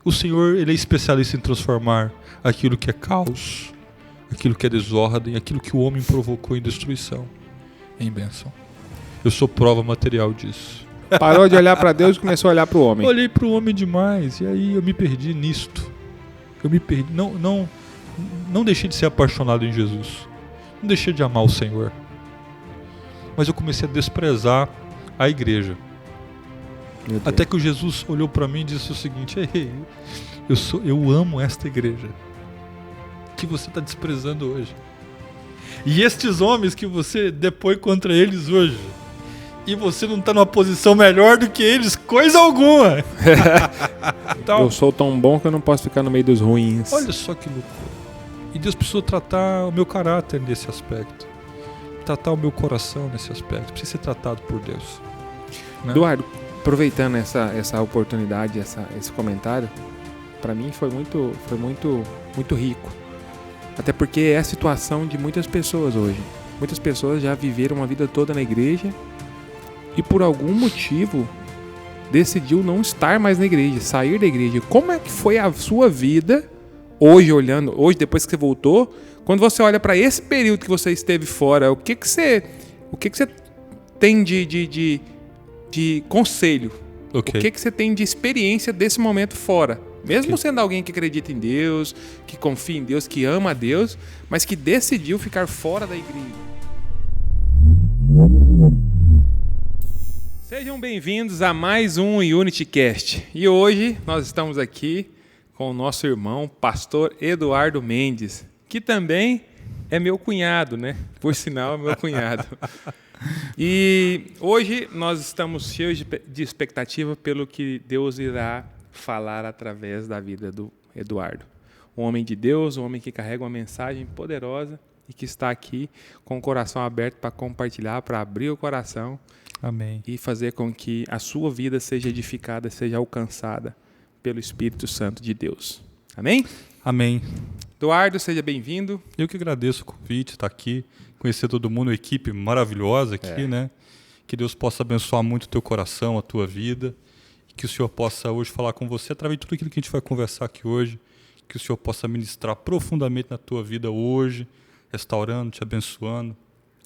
O Senhor, Ele é especialista em transformar aquilo que é caos, aquilo que é desordem, aquilo que o homem provocou em destruição, em bênção. Eu sou prova material disso. Parou de olhar para Deus e começou a olhar para o homem. Olhei para o homem demais, e aí eu me perdi nisto. Eu me perdi. Não deixei de ser apaixonado em Jesus. Não deixei de amar o Senhor. Mas eu comecei a desprezar a igreja. Até que o Jesus olhou para mim e disse o seguinte: Ei, eu amo esta igreja que você está desprezando hoje. E estes homens que você depõe contra eles hoje, e você não está numa posição melhor do que eles, coisa alguma. Então, eu sou tão bom que eu não posso ficar no meio dos ruins. Olha só que loucura. E Deus precisou tratar o meu caráter nesse aspecto. Tratar o meu coração nesse aspecto. Precisa ser tratado por Deus. Né? Eduardo, aproveitando essa oportunidade, esse comentário, para mim foi muito rico. Até porque é a situação de muitas pessoas hoje. Muitas pessoas já viveram a vida toda na igreja e por algum motivo decidiu não estar mais na igreja, sair da igreja. Como é que foi a sua vida hoje, depois que você voltou, quando você olha para esse período que você esteve fora, o que você tem de conselho? Okay. O que você tem de experiência desse momento fora? Mesmo sendo alguém que acredita em Deus, que confia em Deus, que ama a Deus, mas que decidiu ficar fora da igreja. Sejam bem-vindos a mais um UnityCast. E hoje nós estamos aqui com o nosso irmão, pastor Eduardo Mendes, que também é meu cunhado, né? Por sinal, é meu cunhado. E hoje nós estamos cheios de expectativa pelo que Deus irá falar através da vida do Eduardo. Um homem de Deus, um homem que carrega uma mensagem poderosa e que está aqui com o coração aberto para compartilhar, para abrir o coração. Amém. E fazer com que a sua vida seja edificada, seja alcançada pelo Espírito Santo de Deus. Amém? Amém. Eduardo, seja bem-vindo. Eu que agradeço o convite, estar aqui, conhecer todo mundo, uma equipe maravilhosa aqui, né? Que Deus possa abençoar muito o teu coração, a tua vida, e que o Senhor possa hoje falar com você através de tudo aquilo que a gente vai conversar aqui hoje, que o Senhor possa ministrar profundamente na tua vida hoje, restaurando, te abençoando,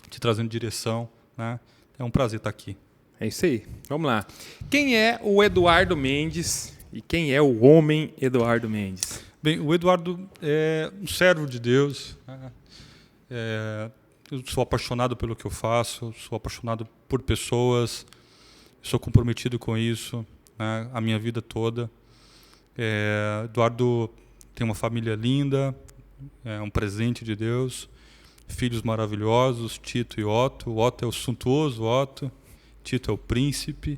te trazendo direção, né? É um prazer estar aqui. É isso aí. Vamos lá. Quem é o Eduardo Mendes e quem é o homem Eduardo Mendes? Bem, o Eduardo é um servo de Deus. Eu sou apaixonado pelo que eu faço, sou apaixonado por pessoas, sou comprometido com isso, né, a minha vida toda. Eduardo tem uma família linda, é um presente de Deus. Filhos maravilhosos, Tito e Otto. O Otto é o suntuoso Otto, Tito é o príncipe.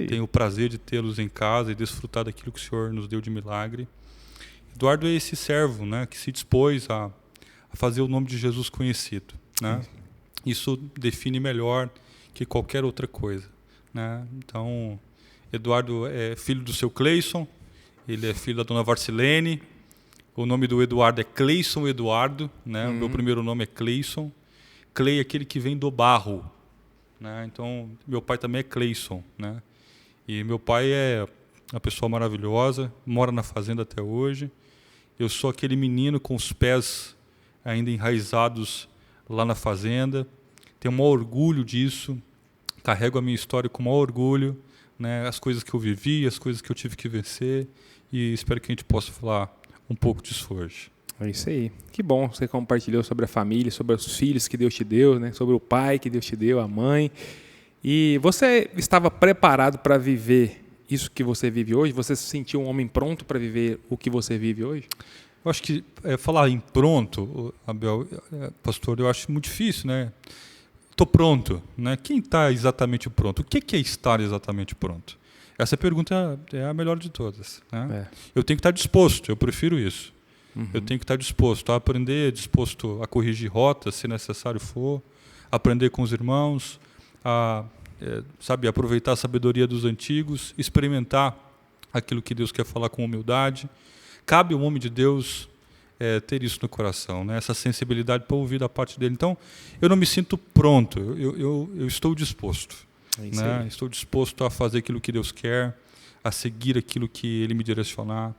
Tenho o prazer de tê-los em casa e desfrutar daquilo que o Senhor nos deu de milagre. Eduardo é esse servo, né, que se dispôs a fazer o nome de Jesus conhecido. Né? Isso define melhor que qualquer outra coisa. Né? Então, Eduardo é filho do seu Cleison, ele é filho da dona Varsilene. O nome do Eduardo é Cleison Eduardo, né? O meu primeiro nome é Cleison. Clay é aquele que vem do barro, né? Então, meu pai também é Cleison, né? E meu pai é uma pessoa maravilhosa, mora na fazenda até hoje. Eu sou aquele menino com os pés ainda enraizados lá na fazenda. Tenho o maior orgulho disso, carrego a minha história com o maior orgulho, né? As coisas que eu vivi, as coisas que eu tive que vencer, e espero que a gente possa falar um pouco disso hoje. É isso aí. Que bom que você compartilhou sobre a família, sobre os filhos que Deus te deu, né? Sobre o pai que Deus te deu, a mãe. E você estava preparado para viver isso que você vive hoje? Você se sentiu um homem pronto para viver o que você vive hoje? Eu acho que falar em pronto, Abel, pastor, eu acho muito difícil, né? Estou pronto, né? Quem está exatamente pronto? O que é estar exatamente pronto? Essa pergunta é a melhor de todas. Né? Eu tenho que estar disposto, eu prefiro isso. Eu tenho que estar disposto a aprender, disposto a corrigir rotas, se necessário for, aprender com os irmãos, aproveitar a sabedoria dos antigos, experimentar aquilo que Deus quer falar com humildade. Cabe ao homem de Deus ter isso no coração, né? Essa sensibilidade para ouvir da parte dele. Então, eu não me sinto pronto, eu estou disposto. Né? Estou disposto a fazer aquilo que Deus quer, a seguir aquilo que Ele me direcionar.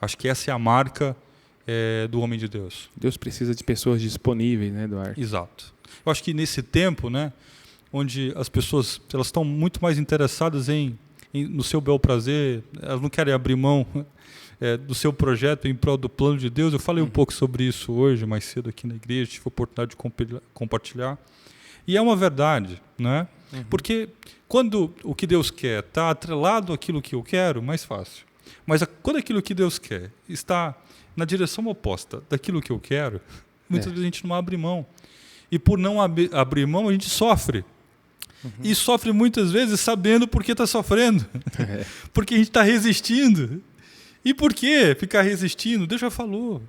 Acho que essa é a marca do homem de Deus. Deus precisa de pessoas disponíveis, né, Eduardo? Exato. Eu acho que nesse tempo, né, onde as pessoas elas estão muito mais interessadas no seu bel prazer, elas não querem abrir mão do seu projeto em prol do plano de Deus. Eu falei um pouco sobre isso hoje, mais cedo aqui na igreja, tive a oportunidade de compartilhar. E é uma verdade, né? Porque quando o que Deus quer está atrelado àquilo que eu quero, mais fácil. Mas quando aquilo que Deus quer está na direção oposta daquilo que eu quero, muitas vezes a gente não abre mão. E por não abrir mão, a gente sofre. E sofre muitas vezes sabendo por que está sofrendo. Porque a gente está resistindo. E por que ficar resistindo? Deus já falou.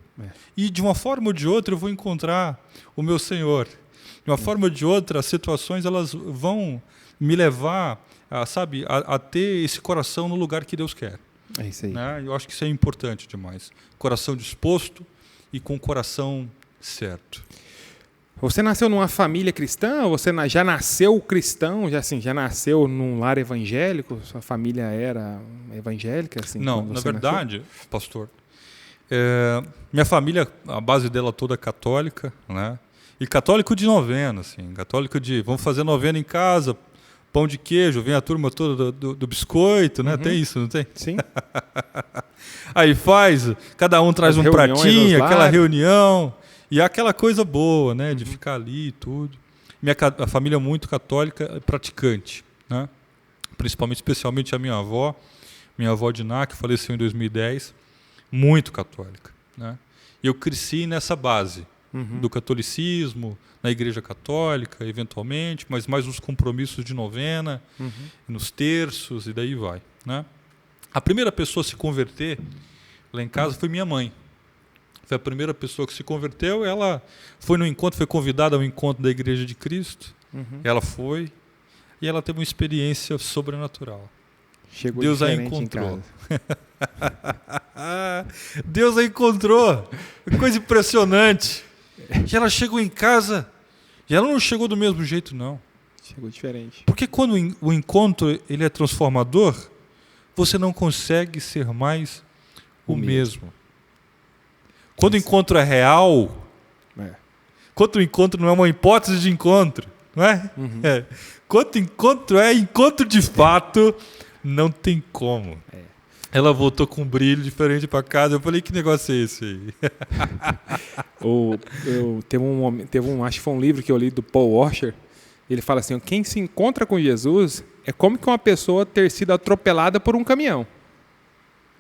E de uma forma ou de outra eu vou encontrar o meu Senhor. De uma forma ou de outra, as situações elas vão me levar a ter esse coração no lugar que Deus quer. É isso aí. Né? Eu acho que isso é importante demais. Coração disposto e com o coração certo. Você nasceu numa família cristã? Ou você já nasceu cristão? Já nasceu num lar evangélico? Sua família era evangélica? Assim, não, na verdade, pastor, minha família, a base dela toda é católica, né? E católico de novena, assim, católico de vamos fazer novena em casa, pão de queijo, vem a turma toda do biscoito, né? Tem isso, não tem? Sim. Aí cada um traz um pratinho, aquela reunião. E aquela coisa boa, né, de ficar ali e tudo. A família é muito católica, praticante, né? Especialmente a minha avó Diná, que faleceu em 2010, muito católica, né? E eu cresci nessa base do catolicismo, na igreja católica, eventualmente, mas mais nos compromissos de novena, nos terços, e daí vai, né? A primeira pessoa a se converter lá em casa foi minha mãe. Foi a primeira pessoa que se converteu. Ela foi no encontro, foi convidada ao encontro da Igreja de Cristo. Ela foi e ela teve uma experiência sobrenatural. Chegou Deus a encontrou. Deus a encontrou. Coisa impressionante. E ela chegou em casa e ela não chegou do mesmo jeito, não. Chegou diferente. Porque quando o encontro ele é transformador, você não consegue ser mais o mesmo. Quando o encontro é real, quando o encontro não é uma hipótese de encontro, não é? Quando o encontro é encontro de fato, não tem como. Ela voltou com um brilho diferente para casa. Eu falei, que negócio é esse aí? Acho que foi um livro que eu li do Paul Washer. Ele fala assim, quem se encontra com Jesus é como que uma pessoa ter sido atropelada por um caminhão.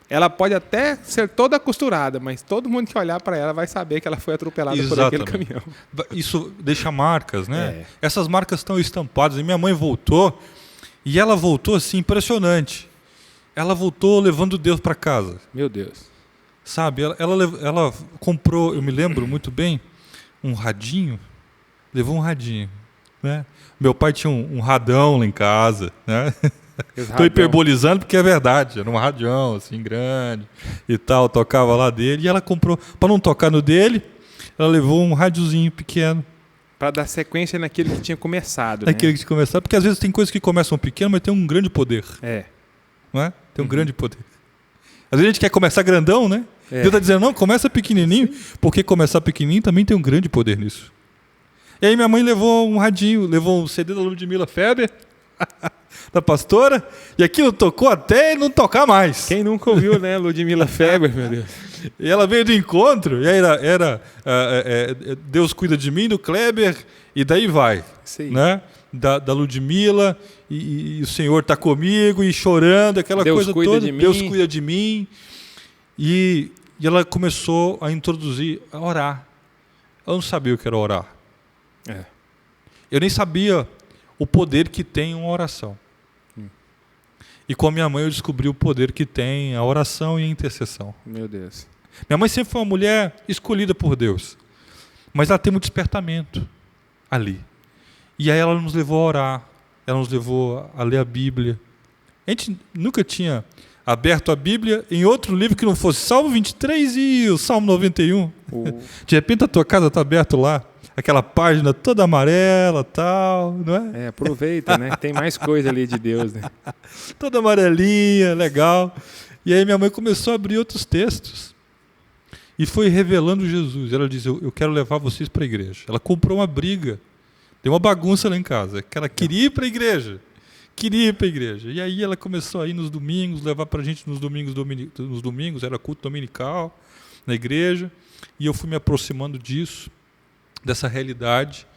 Ela pode até ser toda costurada, mas todo mundo que olhar para ela vai saber que ela foi atropelada por aquele caminhão. Isso deixa marcas, né? Essas marcas estão estampadas. E minha mãe voltou, e ela voltou assim, impressionante. Ela voltou levando Deus para casa. Meu Deus. Sabe, ela comprou, eu me lembro muito bem, um radinho. Levou um radinho, né? Meu pai tinha um radão lá em casa, né? Estou hiperbolizando porque é verdade, era um radião assim grande e tal, tocava lá dele, e ela comprou, para não tocar no dele, ela levou um radiozinho pequeno. Para dar sequência naquilo que tinha começado. Naquilo que tinha começado, porque às vezes tem coisas que começam pequeno, mas tem um grande poder. Não é? Tem um grande poder. Às vezes a gente quer começar grandão, né? Deus está dizendo, não, começa pequenininho, porque começar pequenininho também tem um grande poder nisso. E aí minha mãe levou um radinho, levou um CD da Ludmila Feber, da pastora, e aquilo tocou até não tocar mais. Quem nunca ouviu, né, Ludmila Feber, meu Deus. E ela veio do encontro, e aí era Deus cuida de mim, do Kleber, e daí vai, né? Da Ludmila, e o Senhor está comigo, e chorando, aquela Deus coisa cuida toda, de mim. Deus cuida de mim, e ela começou a introduzir, a orar. Eu não sabia o que era orar. Eu nem sabia o poder que tem uma oração. E com a minha mãe eu descobri o poder que tem a oração e a intercessão. Meu Deus. Minha mãe sempre foi uma mulher escolhida por Deus. Mas ela tem um despertamento ali. E aí ela nos levou a orar. Ela nos levou a ler a Bíblia. A gente nunca tinha aberto a Bíblia em outro livro que não fosse Salmo 23 e o Salmo 91. De repente a tua casa está aberta lá. Aquela página toda amarela, tal, não é? Aproveita, né? Tem mais coisa ali de Deus, né? Toda amarelinha, legal. E aí minha mãe começou a abrir outros textos e foi revelando Jesus. Ela disse, eu quero levar vocês para a igreja. Ela comprou uma briga, deu uma bagunça lá em casa, que ela queria ir para a igreja. Queria ir para a igreja. E aí ela começou a ir nos domingos, levar para a gente nos domingos, era culto dominical na igreja. E eu fui me aproximando disso, dessa realidade,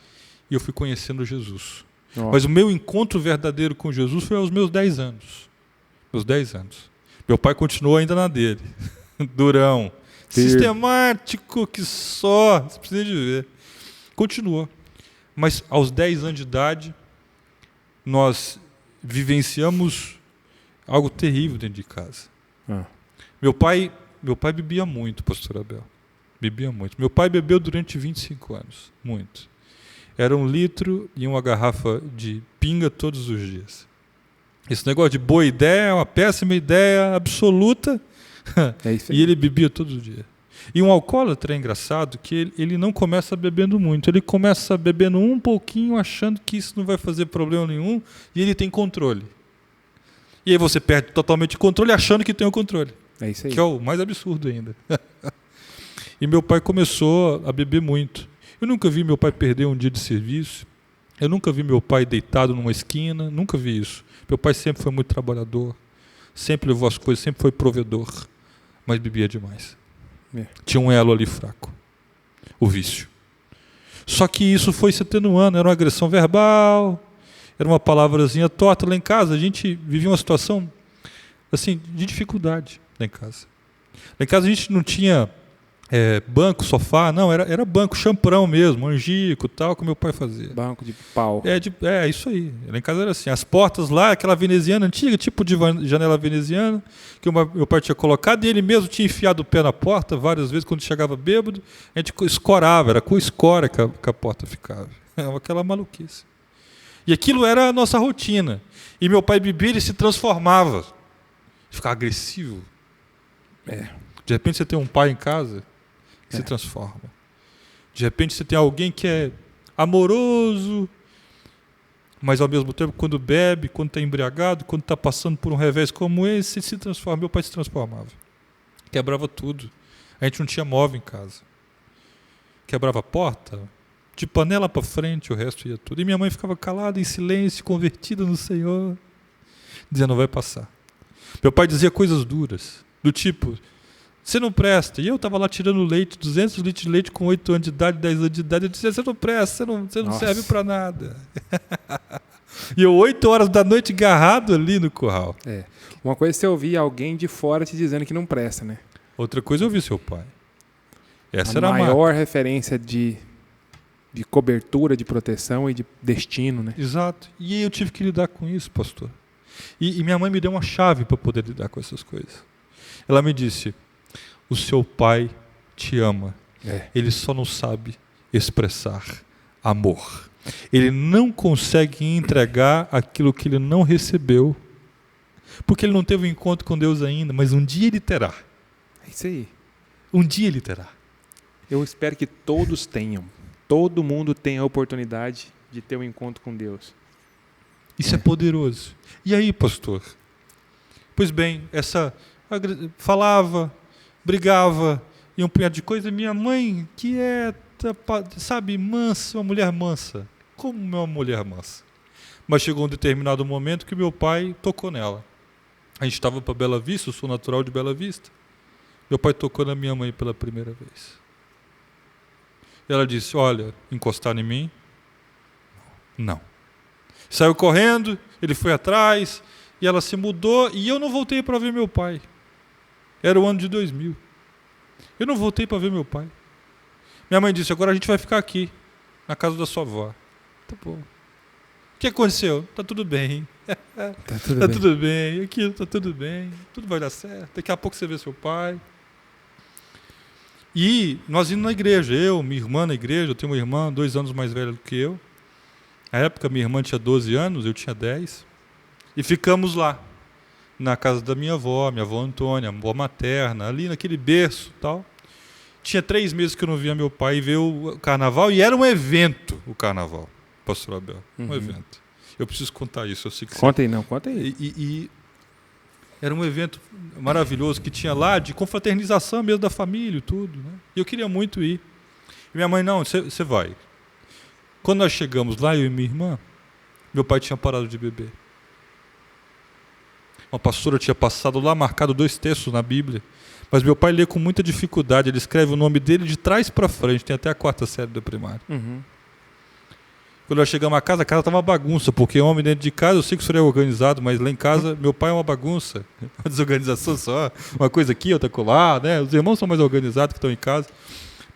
e eu fui conhecendo Jesus. Oh. Mas o meu encontro verdadeiro com Jesus foi aos meus 10 anos. Meus 10 anos. Meu pai continuou ainda na dele. Durão. Sistemático que só. Você precisa de ver. Continuou. Mas aos 10 anos de idade, nós vivenciamos algo terrível dentro de casa. Meu pai bebia muito, pastor Abel. Bebia muito. Meu pai bebeu durante 25 anos. Muito. Era 1 litro e uma garrafa de pinga todos os dias. Esse negócio de boa ideia é uma péssima ideia absoluta. É isso aí. E ele bebia todos os dias. E um alcoólatra é engraçado que ele não começa bebendo muito. Ele começa bebendo um pouquinho, achando que isso não vai fazer problema nenhum, e ele tem controle. E aí você perde totalmente o controle achando que tem o controle. É isso aí. Que é o mais absurdo ainda. E meu pai começou a beber muito. Eu nunca vi meu pai perder um dia de serviço. Eu nunca vi meu pai deitado numa esquina. Nunca vi isso. Meu pai sempre foi muito trabalhador. Sempre levou as coisas, sempre foi provedor. Mas bebia demais. Tinha um elo ali fraco. O vício. Só que isso foi se atenuando. Era uma agressão verbal. Era uma palavrazinha torta. Lá em casa a gente vivia uma situação assim, de dificuldade. Lá em casa a gente não tinha banco, sofá, não, era banco, champrão mesmo, angico, tal, que meu pai fazia. Banco de pau. Isso aí. Lá em casa era assim, as portas lá, aquela veneziana antiga, tipo de janela veneziana, que meu pai tinha colocado, e ele mesmo tinha enfiado o pé na porta várias vezes, quando chegava bêbado, a gente escorava, era com escora que a porta ficava. Era aquela maluquice. E aquilo era a nossa rotina. E meu pai bebia, ele se transformava. Ficava agressivo. De repente você tem um pai em casa que se transforma. De repente você tem alguém que é amoroso, mas ao mesmo tempo quando bebe, quando está embriagado, quando está passando por um revés como esse, se transforma. Meu pai se transformava. Quebrava tudo. A gente não tinha móvel em casa. Quebrava a porta, de panela para frente, o resto ia tudo. E minha mãe ficava calada, em silêncio, convertida no Senhor, dizendo, não vai passar. Meu pai dizia coisas duras, do tipo, você não presta. E eu estava lá tirando leite, 200 litros de leite com 8 anos de idade, 10 anos de idade. Eu dizia, você não presta, você não serve para nada. E eu 8 horas da noite agarrado ali no curral. Uma coisa é você ouvir alguém de fora te dizendo que não presta, né? Outra coisa é ouvir seu pai. Essa era a maior referência de cobertura, de proteção e de destino, né? Exato. E eu tive que lidar com isso, pastor. E minha mãe me deu uma chave para poder lidar com essas coisas. Ela me disse, o seu pai te ama. Ele só não sabe expressar amor. Ele não consegue entregar aquilo que ele não recebeu, porque ele não teve um encontro com Deus ainda, mas um dia ele terá. É isso aí. Um dia ele terá. Eu espero que todos tenham. Todo mundo tenha a oportunidade de ter um encontro com Deus. Isso é poderoso. E aí, pastor? Pois bem, falava, brigava, e um punhado de coisa. Minha mãe, quieta, sabe, mansa, uma mulher mansa. Como uma mulher mansa. Mas chegou um determinado momento que meu pai tocou nela. A gente estava para Bela Vista, eu sou natural de Bela Vista. Meu pai tocou na minha mãe pela primeira vez. Ela disse, olha, encostar em mim? Não. Saiu correndo, ele foi atrás, e ela se mudou, e eu não voltei para ver meu pai. Era o ano de 2000. Eu não voltei para ver meu pai. Minha mãe disse, agora a gente vai ficar aqui, na casa da sua avó. Tá bom. O que aconteceu? Tá tudo bem. Tá tudo bem. Aquilo, tá tudo bem. Tudo vai dar certo. Daqui a pouco você vê seu pai. E nós indo na igreja, eu, minha irmã na igreja, eu tenho uma irmã 2 anos mais velha do que eu. Na época, minha irmã tinha 12 anos, eu tinha 10. E ficamos lá, na casa da minha avó Antônia, avó materna, ali naquele berço e tal. Tinha 3 meses que eu não via meu pai ver o carnaval, e era um evento o carnaval, pastor Abel. Um evento. Eu preciso contar isso. Eu sei que conta aí. E Era um evento maravilhoso que tinha lá, de confraternização mesmo da família e tudo, né? E eu queria muito ir. E minha mãe, não, você vai. Quando nós chegamos lá, eu e minha irmã, meu pai tinha parado de beber. Uma pastora tinha passado lá, marcado 2 textos na Bíblia, mas meu pai lê com muita dificuldade, ele escreve o nome dele de trás para frente, tem até a 4ª série da primária. Quando nós chegamos à casa, a casa estava uma bagunça, porque homem dentro de casa, eu sei que o senhor é organizado, mas lá em casa, meu pai é uma bagunça, uma desorganização só, uma coisa aqui, outra colar, né? Os irmãos são mais organizados que estão em casa,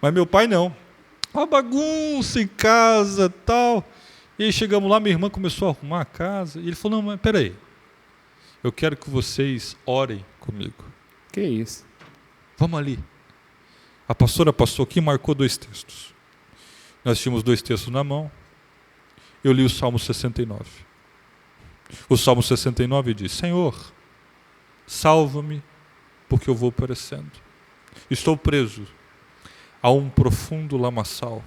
mas meu pai não. Uma bagunça em casa, tal. E aí chegamos lá, minha irmã começou a arrumar a casa, e ele falou, não, mas peraí, eu quero que vocês orem comigo. Que isso? Vamos ali. A pastora passou aqui e marcou 2 textos. Nós tínhamos 2 textos na mão. Eu li o Salmo 69. O Salmo 69 diz, Senhor, salva-me, porque eu vou perecendo. Estou preso a um profundo lamaçal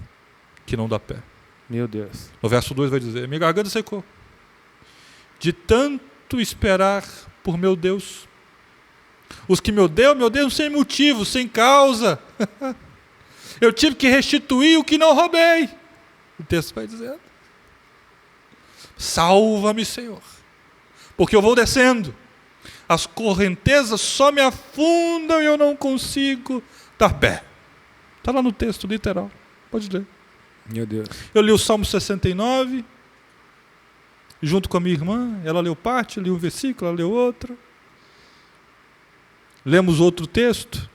que não dá pé. Meu Deus. No verso 2 vai dizer, minha garganta secou. De tanto esperar por meu Deus. Os que me odeiam sem motivo, sem causa. Eu tive que restituir o que não roubei. O texto vai dizendo. Salva-me, Senhor, porque eu vou descendo. As correntezas só me afundam e eu não consigo dar pé. Está lá no texto literal. Pode ler. Meu Deus. Eu li o Salmo 69, junto com a minha irmã. Ela leu parte, eu li um versículo, ela leu outro. Lemos outro texto.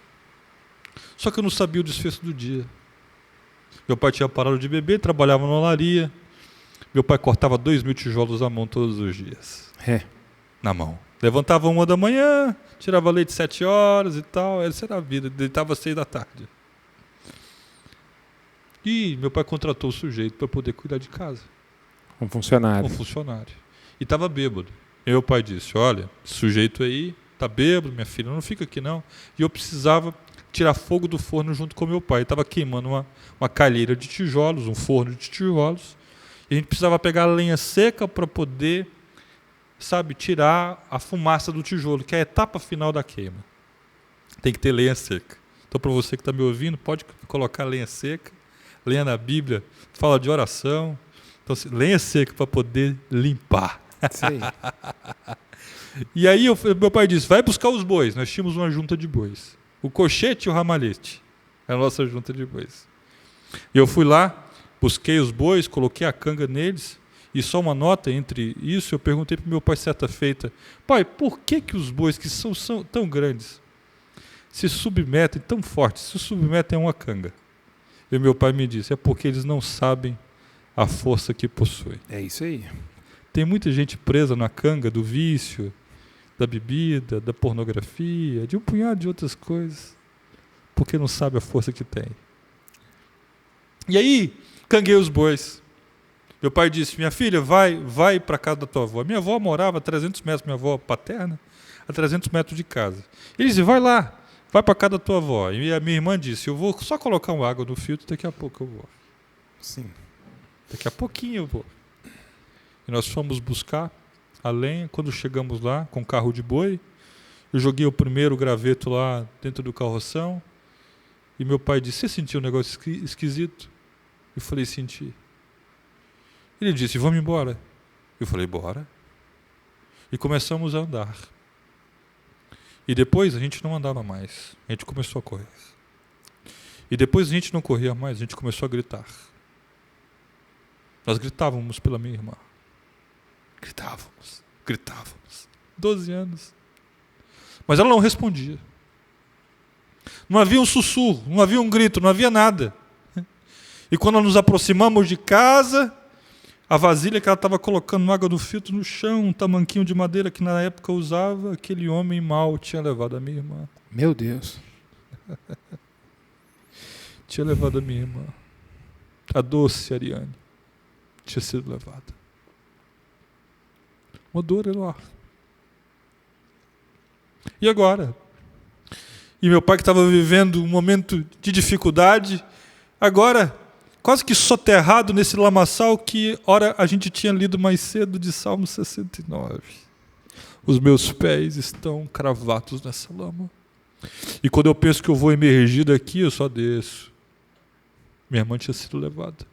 Só que eu não sabia o desfecho do dia. Meu pai tinha parado de beber, trabalhava na olaria. Meu pai cortava 2.000 tijolos à mão todos os dias. Na mão. Levantava 1 da manhã, tirava leite 7 horas e tal. Essa era a vida. Deitava 6 da tarde. E meu pai contratou o sujeito para poder cuidar de casa. Um funcionário. Um funcionário. E estava bêbado. E meu pai disse, olha, esse sujeito aí está bêbado, minha filha, não fica aqui não. E eu precisava tirar fogo do forno junto com meu pai. Estava queimando uma calheira de tijolos, um forno de tijolos. E a gente precisava pegar a lenha seca para poder, tirar a fumaça do tijolo, que é a etapa final da queima. Tem que ter lenha seca. Então, para você que está me ouvindo, pode colocar lenha seca. Lenha na Bíblia fala de oração. Então, lenha seca para poder limpar. Sim. E aí meu pai disse, vai buscar os bois. Nós tínhamos uma junta de bois. O cochete e o ramalhete. É a nossa junta de bois. E eu fui lá, busquei os bois, coloquei a canga neles. E só uma nota entre isso, eu perguntei para meu pai certa feita, pai, por que os bois que são tão grandes se submetem tão fortes, se submetem a uma canga? E meu pai me disse, é porque eles não sabem a força que possuem. É isso aí. Tem muita gente presa na canga do vício, da bebida, da pornografia, de um punhado de outras coisas, porque não sabe a força que tem. E aí, canguei os bois. Meu pai disse, minha filha, vai para casa da tua avó. Minha avó morava a 300 metros, minha avó paterna, a 300 metros de casa. Ele disse, vai lá, vai para casa da tua avó. E a minha irmã disse, eu vou só colocar uma água no filtro, daqui a pouco eu vou. Sim. Daqui a pouquinho eu vou. E nós fomos buscar a lenha. Quando chegamos lá, com o carro de boi, eu joguei o primeiro graveto lá dentro do carroção. E meu pai disse, você sentiu um negócio esquisito? Eu falei, senti. Ele disse, vamos embora. Eu falei, bora. E começamos a andar. E depois a gente não andava mais. A gente começou a correr. E depois a gente não corria mais, a gente começou a gritar. Nós gritávamos pela minha irmã. Gritávamos. 12 anos. Mas ela não respondia. Não havia um sussurro, não havia um grito, não havia nada. E quando nos aproximamos de casa, a vasilha que ela estava colocando água no filtro no chão, um tamanquinho de madeira que na época usava, aquele homem mau tinha levado a minha irmã. Meu Deus. Tinha levado a minha irmã. A doce Ariane tinha sido levada. Uma dor enorme. E agora? E meu pai que estava vivendo um momento de dificuldade, agora quase que soterrado nesse lamaçal que, ora, a gente tinha lido mais cedo de Salmo 69. Os meus pés estão cravados nessa lama. E quando eu penso que eu vou emergir daqui, eu só desço. Minha irmã tinha sido levada.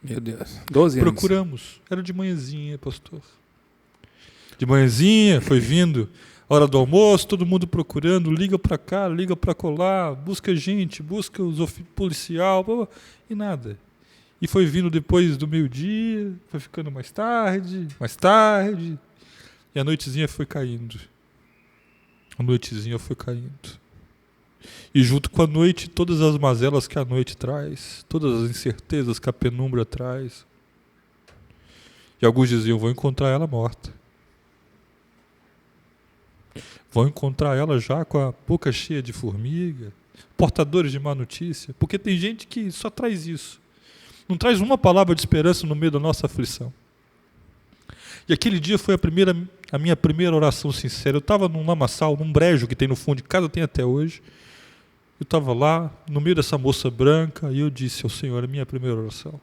Meu Deus. 12 anos. Procuramos. Era de manhãzinha, pastor. De manhãzinha, foi vindo. Hora do almoço, todo mundo procurando. Liga pra cá, liga pra colar. Busca gente, busca os policial. E nada. E foi vindo depois do meio-dia. Foi ficando mais tarde. E a noitezinha foi caindo. E junto com a noite, todas as mazelas que a noite traz, todas as incertezas que a penumbra traz. E alguns diziam, vou encontrar ela morta. Vão encontrar ela já com a boca cheia de formiga, portadores de má notícia, porque tem gente que só traz isso. Não traz uma palavra de esperança no meio da nossa aflição. E aquele dia foi a minha primeira oração sincera. Eu estava num lamaçal, num brejo que tem no fundo de casa, tem até hoje. Eu estava lá, no meio dessa moça branca, e eu disse ao Senhor, a minha primeira oração.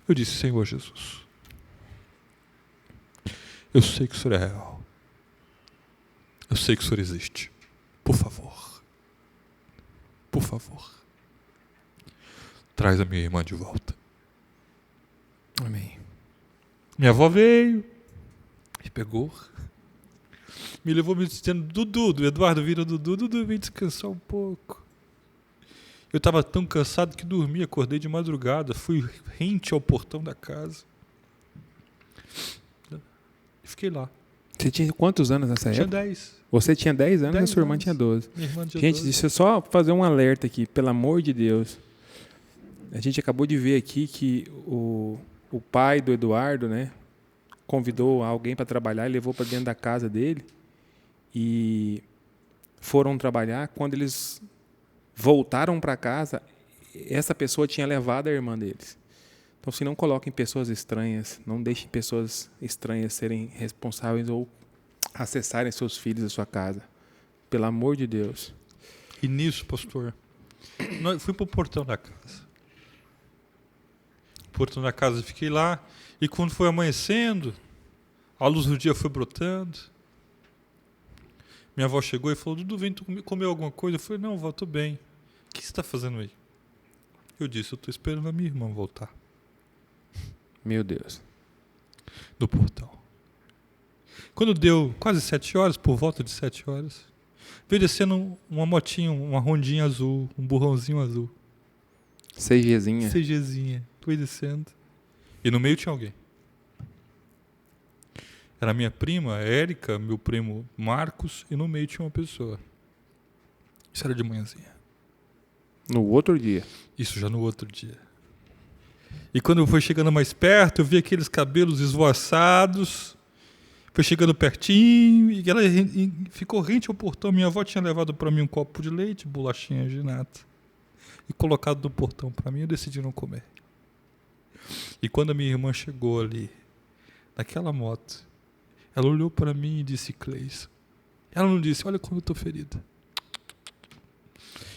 Eu disse, Senhor Jesus, eu sei que o Senhor é real. Eu sei que o Senhor existe. Por favor, traz a minha irmã de volta. Amém. Minha avó veio, me pegou, me levou me dizendo, Dudu, Eduardo vira Dudu, vem descansar um pouco. Eu estava tão cansado que dormi, acordei de madrugada, fui rente ao portão da casa. E fiquei lá. Você tinha quantos anos nessa época? Tinha 10. Você tinha 10 anos e a sua irmã tinha 12. Minha irmã tinha Gente, 12. deixa eu só fazer um alerta aqui, pelo amor de Deus. A gente acabou de ver aqui que o pai do Eduardo, né, convidou alguém para trabalhar e levou para dentro da casa dele. E foram trabalhar. Quando eles voltaram para casa, essa pessoa tinha levado a irmã deles. Então, se não coloquem pessoas estranhas, não deixem pessoas estranhas serem responsáveis ou acessarem seus filhos à sua casa. Pelo amor de Deus. E nisso, pastor, fui para o portão da casa. Portão da casa, fiquei lá. E quando foi amanhecendo, a luz do dia foi brotando. Minha avó chegou e falou, Dudu, vem tu comer alguma coisa? Eu falei, não, vó, tô bem. O que você está fazendo aí? Eu disse, eu estou esperando a minha irmã voltar. Meu Deus. Do portão. Quando deu quase 7 horas, por volta de 7 horas, veio descendo uma motinha, uma rondinha azul, um burrãozinho azul. CGzinha. Foi descendo. E no meio tinha alguém. Era minha prima, a Érica, meu primo Marcos, e no meio tinha uma pessoa. Isso era de manhãzinha. No outro dia. Isso já no outro dia. E quando eu fui chegando mais perto, eu vi aqueles cabelos esvoaçados. Foi chegando pertinho, e ela ficou rente ao portão. Minha avó tinha levado para mim um copo de leite, bolachinha de nata, e colocado no portão para mim. Eu decidi não comer. E quando a minha irmã chegou ali, naquela moto, ela olhou para mim e disse, Cleison. Ela não disse, olha como eu estou ferida.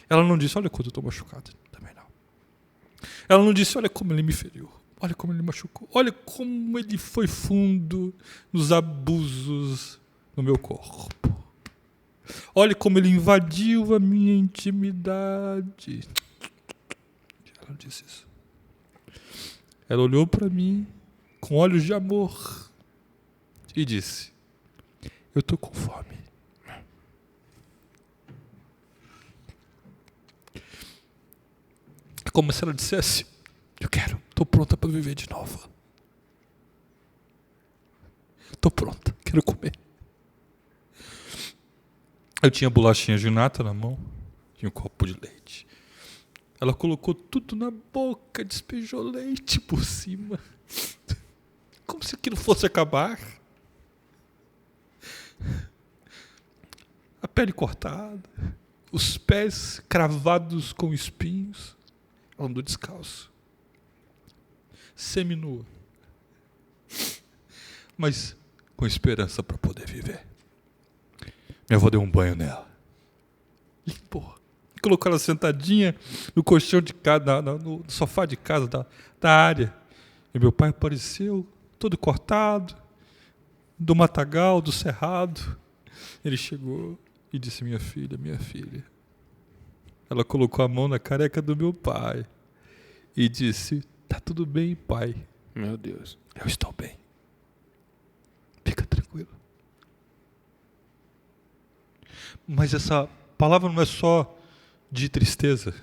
Ela não disse, olha como eu estou machucado. Também não. Ela não disse, olha como ele me feriu. Olha como ele machucou. Olha como ele foi fundo nos abusos no meu corpo. Olha como ele invadiu a minha intimidade. Ela não disse isso. Ela olhou para mim com olhos de amor e disse, eu estou com fome. É como se ela dissesse, eu quero, estou pronta para viver de novo. Estou pronta, quero comer. Eu tinha bolachinha de nata na mão e um copo de leite. Ela colocou tudo na boca, despejou leite por cima. Como se aquilo fosse acabar. A pele cortada, os pés cravados com espinhos. Ela andou descalço. Seminua. Mas com esperança para poder viver. Minha avó deu um banho nela. Limpou. Colocou ela sentadinha no colchão de casa, no sofá de casa da área. E meu pai apareceu todo cortado, do matagal, do cerrado. Ele chegou e disse: minha filha. Ela colocou a mão na careca do meu pai e disse: tá tudo bem, pai. Meu Deus. Eu estou bem. Fica tranquilo. Mas essa palavra não é só de tristeza.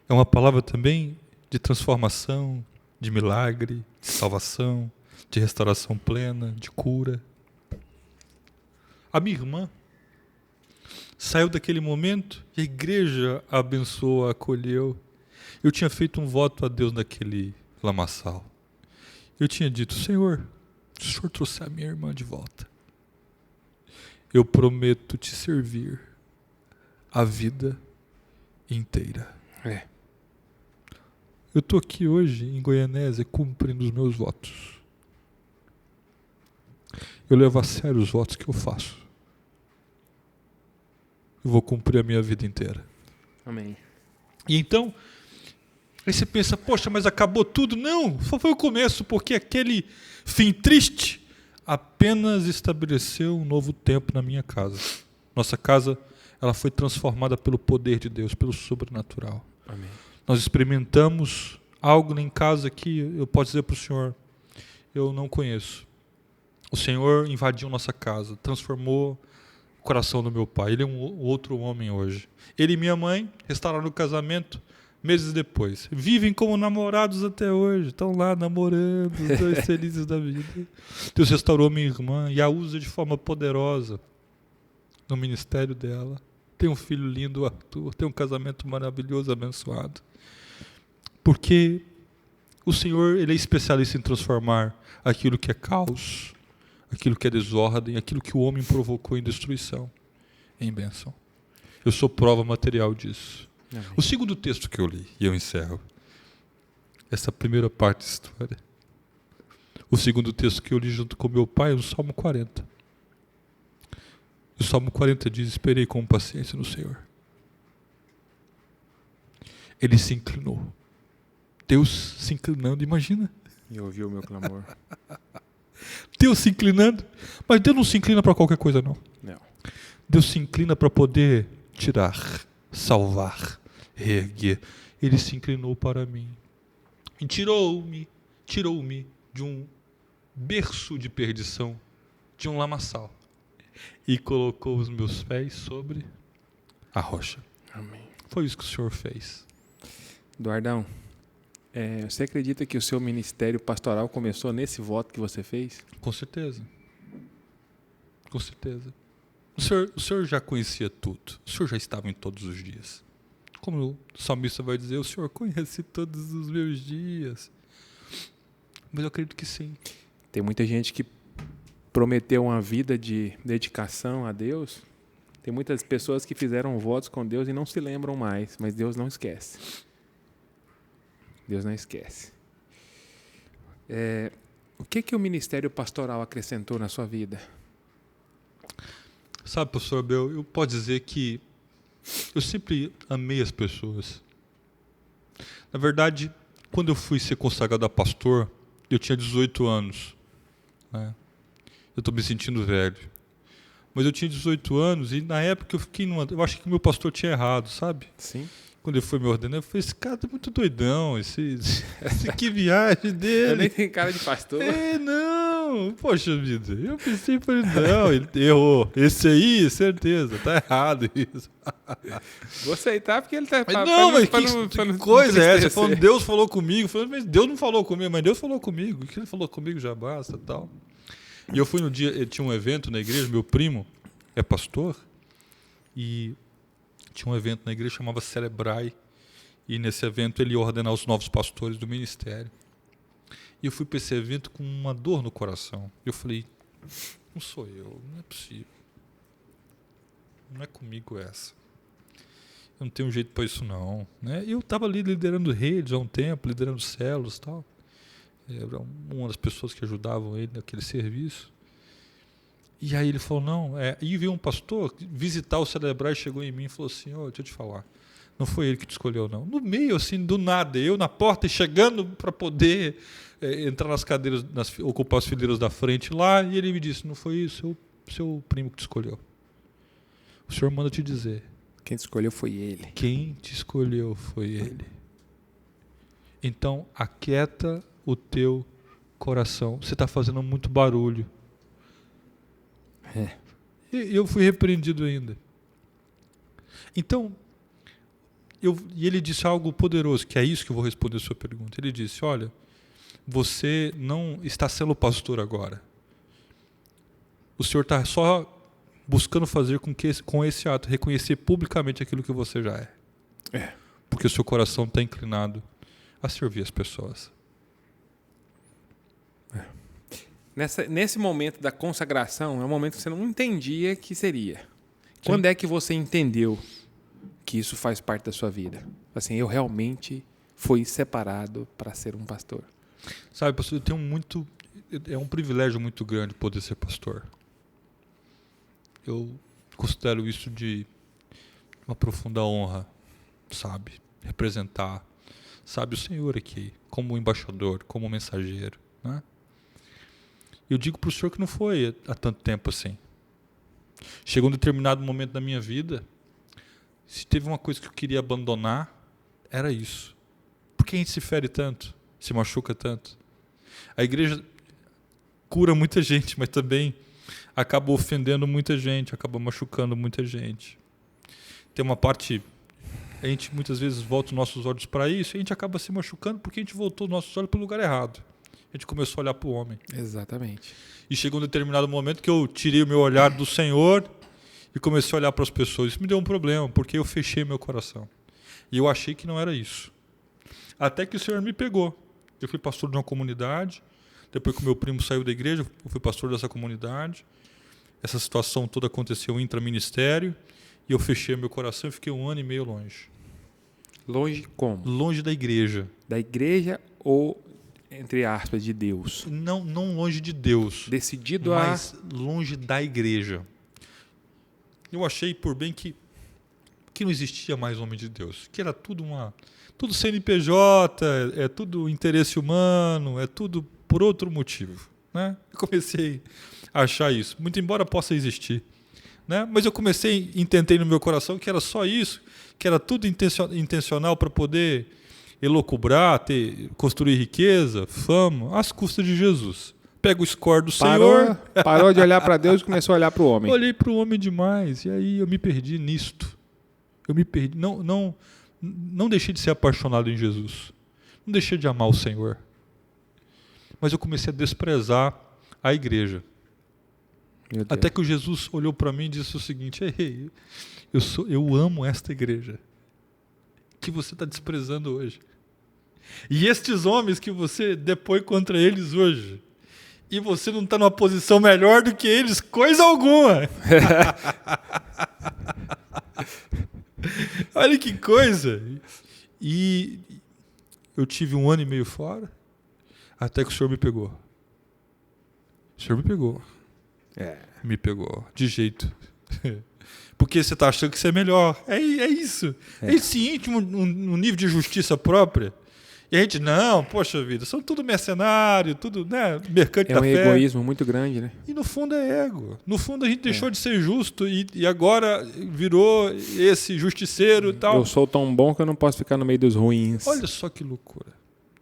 É uma palavra também de transformação, de milagre, de salvação, de restauração plena, de cura. A minha irmã saiu daquele momento e a igreja a abençoou, a acolheu. Eu tinha feito um voto a Deus naquele lamaçal. Eu tinha dito: Senhor, se o Senhor trouxer a minha irmã de volta, eu prometo te servir a vida inteira. Eu estou aqui hoje em Goianésia cumprindo os meus votos. Eu levo a sério os votos que eu faço. Eu vou cumprir a minha vida inteira. Amém. E então, aí você pensa: poxa, mas acabou tudo? Não, só foi o começo, porque aquele fim triste apenas estabeleceu um novo tempo na minha casa. Nossa casa, ela foi transformada pelo poder de Deus, pelo sobrenatural. Amém. Nós experimentamos algo em casa que eu posso dizer para o Senhor: eu não conheço. O Senhor invadiu nossa casa, transformou o coração do meu pai. Ele é um outro homem hoje. Ele e minha mãe restauraram o casamento meses depois. Vivem como namorados até hoje. Estão lá namorando, os dois felizes da vida. Deus restaurou minha irmã e a usa de forma poderosa no ministério dela. Tem um filho lindo, o Arthur. Tem um casamento maravilhoso, abençoado. Porque o Senhor, Ele é especialista em transformar aquilo que é caos, aquilo que é desordem, aquilo que o homem provocou em destruição, em bênção. Eu sou prova material disso. Amém. O segundo texto que eu li, e eu encerro essa primeira parte da história. O segundo texto que eu li junto com meu pai é o Salmo 40. O Salmo 40 diz: esperei com paciência no Senhor. Ele se inclinou. Deus se inclinando, imagina. E ouviu o meu clamor. Deus se inclinando. Mas Deus não se inclina para qualquer coisa, não. Não. Deus se inclina para poder tirar, salvar, reerguer. Ele se inclinou para mim. E tirou-me de um berço de perdição, de um lamaçal. E colocou os meus pés sobre a rocha. Amém. Foi isso que o Senhor fez. Eduardão, você acredita que o seu ministério pastoral começou nesse voto que você fez? Com certeza. Com certeza. O senhor já conhecia tudo. O Senhor já estava em todos os dias. Como o salmista vai dizer: o Senhor conhece todos os meus dias. Mas eu acredito que sim. Tem muita gente que prometeu uma vida de dedicação a Deus. Tem muitas pessoas que fizeram votos com Deus e não se lembram mais, mas Deus não esquece. Deus não esquece. O que o ministério pastoral acrescentou na sua vida? Sabe, pastor Abel, eu posso dizer que eu sempre amei as pessoas. Na verdade, quando eu fui ser consagrado a pastor, eu tinha 18 anos. Né? Eu estou me sentindo velho. Mas eu tinha 18 anos e na época eu fiquei eu acho que o meu pastor tinha errado, sabe? Sim. Quando ele foi me ordenar, eu falei: esse cara é muito doidão, que viagem dele. Eu nem tenho cara de pastor. Não, poxa vida. Eu pensei, falei: não, ele errou. Esse aí, certeza, tá errado isso. Vou aceitar porque ele tá... Mas que coisa é essa? Falando, Deus falou comigo. Falei: mas Deus não falou comigo, mas Deus falou comigo. O que ele falou comigo já basta, tal. E eu fui no dia, tinha um evento na igreja, meu primo é pastor, e tinha um evento na igreja que chamava Celebrai, e nesse evento ele ia ordenar os novos pastores do ministério. E eu fui para esse evento com uma dor no coração. Eu falei: não sou eu, não é possível. Não é comigo essa. Eu não tenho jeito para isso não. Né? E eu estava ali liderando redes há um tempo, liderando células e tal. Era uma das pessoas que ajudavam ele naquele serviço. E aí ele falou: não, e veio um pastor visitar o Celebrar e chegou em mim e falou assim: deixa eu te falar, Não foi ele que te escolheu, não. No meio, assim, do nada, eu na porta e chegando para poder entrar nas cadeiras, ocupar as fileiras da frente lá, e ele me disse, não foi isso, seu primo que te escolheu. O Senhor manda te dizer. Quem te escolheu foi ele. Quem te escolheu foi ele. Então, aquieta o teu coração. Você está fazendo muito barulho. E eu fui repreendido ainda. Então, e ele disse algo poderoso, que é isso que eu vou responder a sua pergunta. Ele disse, olha, você não está sendo pastor agora. O Senhor está só buscando fazer com esse ato, reconhecer publicamente aquilo que você já é. Porque o seu coração está inclinado a servir as pessoas. Nesse momento da consagração, é um momento que você não entendia que seria. Quando é que você entendeu que isso faz parte da sua vida? Assim, eu realmente fui separado para ser um pastor. Sabe, pastor, é um privilégio muito grande poder ser pastor. Eu considero isso de uma profunda honra, sabe? Representar, sabe, o Senhor aqui, como embaixador, como mensageiro, né? Eu digo para o Senhor que não foi há tanto tempo assim. Chegou um determinado momento da minha vida, se teve uma coisa que eu queria abandonar, era isso. Por que a gente se fere tanto, se machuca tanto? A igreja cura muita gente, mas também acaba ofendendo muita gente, acaba machucando muita gente. Tem uma parte, a gente muitas vezes volta os nossos olhos para isso e a gente acaba se machucando porque a gente voltou os nossos olhos para o lugar errado. A gente começou a olhar para o homem. Exatamente. E chegou um determinado momento que eu tirei o meu olhar do Senhor e comecei a olhar para as pessoas. Isso me deu um problema, porque eu fechei meu coração. E eu achei que não era isso. Até que o Senhor me pegou. Eu fui pastor de uma comunidade, depois que o meu primo saiu da igreja, eu fui pastor dessa comunidade. Essa situação toda aconteceu intraministério e eu fechei meu coração e fiquei 1 ano e meio longe. Longe como? Longe da igreja. Da igreja ou, entre aspas, de Deus? Não longe de Deus. Decidido mas longe da igreja. Eu achei por bem que não existia mais homem de Deus. Que era tudo CNPJ, é tudo interesse humano, é tudo por outro motivo, né? Eu comecei a achar isso, muito embora possa existir, né? Mas eu entender no meu coração que era só isso, que era tudo intencional para poder elocubrar, construir riqueza, fama, às custas de Jesus. Pega o score do Senhor. Parou de olhar para Deus e começou a olhar para o homem. Olhei para o homem demais e aí eu me perdi nisto. Eu me perdi. Não deixei de ser apaixonado em Jesus. Não deixei de amar o Senhor. Mas eu comecei a desprezar a igreja. Até que o Jesus olhou para mim e disse o seguinte: Ei, eu amo esta igreja que você está desprezando hoje. E estes homens que você depõe contra eles hoje. E você não está numa posição melhor do que eles, coisa alguma. Olha que coisa. E eu tive 1 ano e meio fora, até que o Senhor me pegou. O Senhor me pegou. Me pegou, de jeito. Porque você está achando que você é melhor. É isso. É esse íntimo, um nível de justiça própria. E a gente, não, poxa vida, são tudo mercenário, tudo, né, mercante da fé. É um egoísmo muito grande, né? E no fundo é ego. No fundo a gente deixou de ser justo e agora virou esse justiceiro e tal. Eu sou tão bom que eu não posso ficar no meio dos ruins. Olha só que loucura.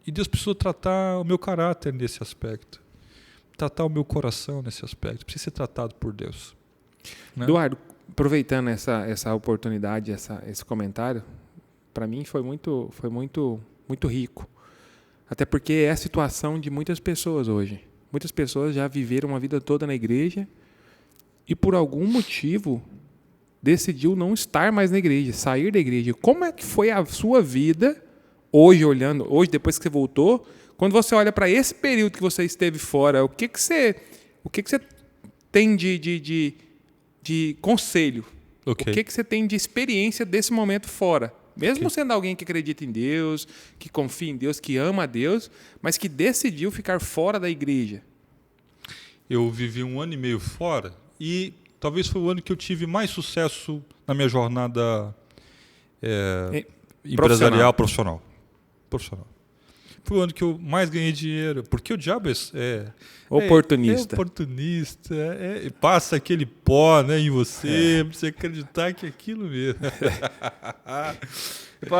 E Deus precisou tratar o meu caráter nesse aspecto. Tratar o meu coração nesse aspecto. Precisa ser tratado por Deus. Né? Eduardo, aproveitando essa oportunidade, esse comentário, para mim foi muito rico. Até porque é a situação de muitas pessoas hoje. Muitas pessoas já viveram uma vida toda na igreja e por algum motivo decidiu não estar mais na igreja, sair da igreja. Como é que foi a sua vida hoje, depois que você voltou, quando você olha para esse período que você esteve fora, o que você tem de conselho? Okay. O que você tem de experiência desse momento fora? Mesmo sendo alguém que acredita em Deus, que confia em Deus, que ama a Deus, mas que decidiu ficar fora da igreja. Eu vivi 1 ano e meio fora e talvez foi o ano que eu tive mais sucesso na minha jornada empresarial profissional. Foi o ano que eu mais ganhei dinheiro, porque o diabo é oportunista. Passa aquele pó, né, em você, pra você acreditar que é aquilo mesmo.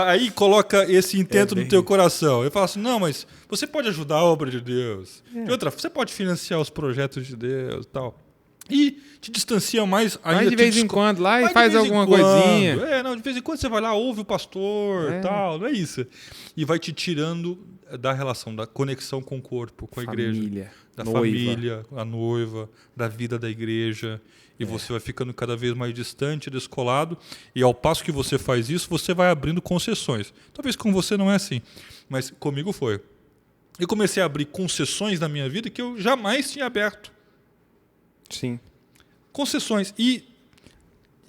Aí coloca esse intento no teu coração. Eu falo assim, não, mas você pode ajudar a obra de Deus. E outra, você pode financiar os projetos de Deus e tal. E te distancia mais ainda. Vai de vez em quando lá e faz alguma coisinha. De vez em quando você vai lá, ouve o pastor e tal, não é isso. E vai te tirando da relação, da conexão com o corpo, com a igreja. Da família, a noiva, da vida da igreja. E você vai ficando cada vez mais distante, descolado. E ao passo que você faz isso, você vai abrindo concessões. Talvez com você não é assim, mas comigo foi. Eu comecei a abrir concessões na minha vida que eu jamais tinha aberto. Sim. Concessões. E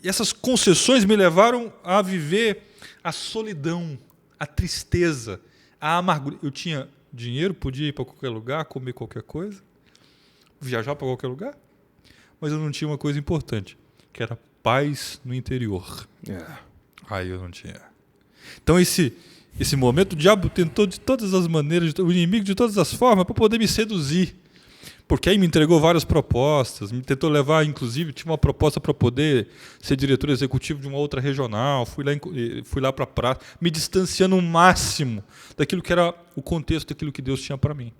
essas concessões me levaram a viver a solidão, a tristeza, a amargura. Eu tinha dinheiro, podia ir para qualquer lugar, comer qualquer coisa, viajar para qualquer lugar, mas eu não tinha uma coisa importante, que era paz no interior. Aí eu não tinha. Então esse momento, o diabo tentou de todas as maneiras, o inimigo de todas as formas, para poder me seduzir. Porque aí me entregou várias propostas, me tentou levar, inclusive, tinha uma proposta para poder ser diretor executivo de uma outra regional, fui lá para a praça, me distanciando o máximo daquilo que era o contexto daquilo que Deus tinha para mim.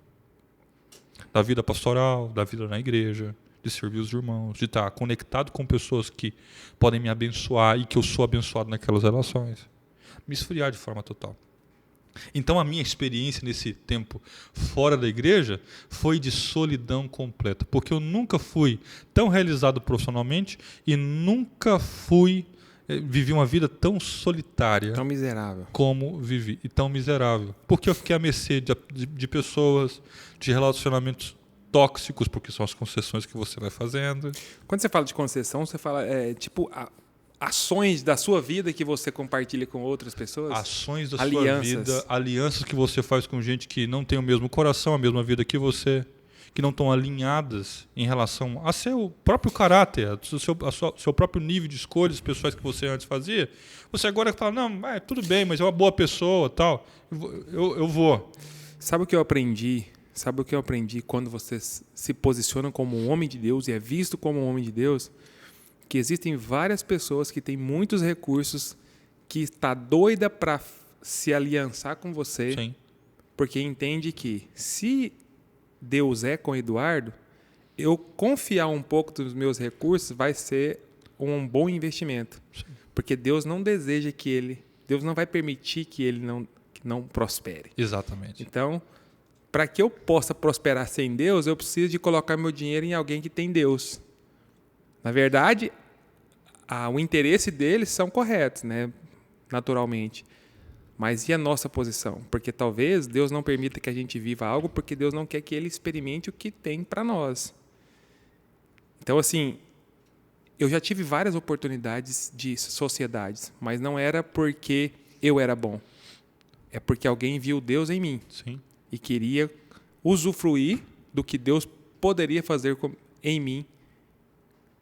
Da vida pastoral, da vida na igreja, de servir os irmãos, de estar conectado com pessoas que podem me abençoar e que eu sou abençoado naquelas relações. Me esfriar de forma total. Então a minha experiência nesse tempo fora da igreja foi de solidão completa, porque eu nunca fui tão realizado profissionalmente e nunca vivi uma vida tão solitária, tão miserável como vivi, e tão miserável, porque eu fiquei à mercê de pessoas, de relacionamentos tóxicos, porque são as concessões que você vai fazendo. Quando você fala de concessão, você fala ações da sua vida que você compartilha com outras pessoas? Ações da sua vida, alianças que você faz com gente que não tem o mesmo coração, a mesma vida que você, que não estão alinhadas em relação a seu próprio caráter, seu próprio nível de escolhas pessoais que você antes fazia. Você agora fala, não, tudo bem, mas é uma boa pessoa, tal. Eu vou. Sabe o que eu aprendi? Quando você se posiciona como um homem de Deus e é visto como um homem de Deus? Que existem várias pessoas que têm muitos recursos, que está doida para se aliançar com você, Sim. Porque entende que se Deus é com Eduardo, eu confiar um pouco dos meus recursos vai ser um bom investimento. Sim. Porque Deus não deseja Deus não vai permitir que ele não prospere. Exatamente. Então, para que eu possa prosperar sem Deus, eu preciso de colocar meu dinheiro em alguém que tem Deus. Na verdade, o interesse deles são corretos, né? Naturalmente. Mas e a nossa posição? Porque talvez Deus não permita que a gente viva algo porque Deus não quer que ele experimente o que tem para nós. Então, assim, eu já tive várias oportunidades de sociedades, mas não era porque eu era bom. É porque alguém viu Deus em mim. Sim. E queria usufruir do que Deus poderia fazer em mim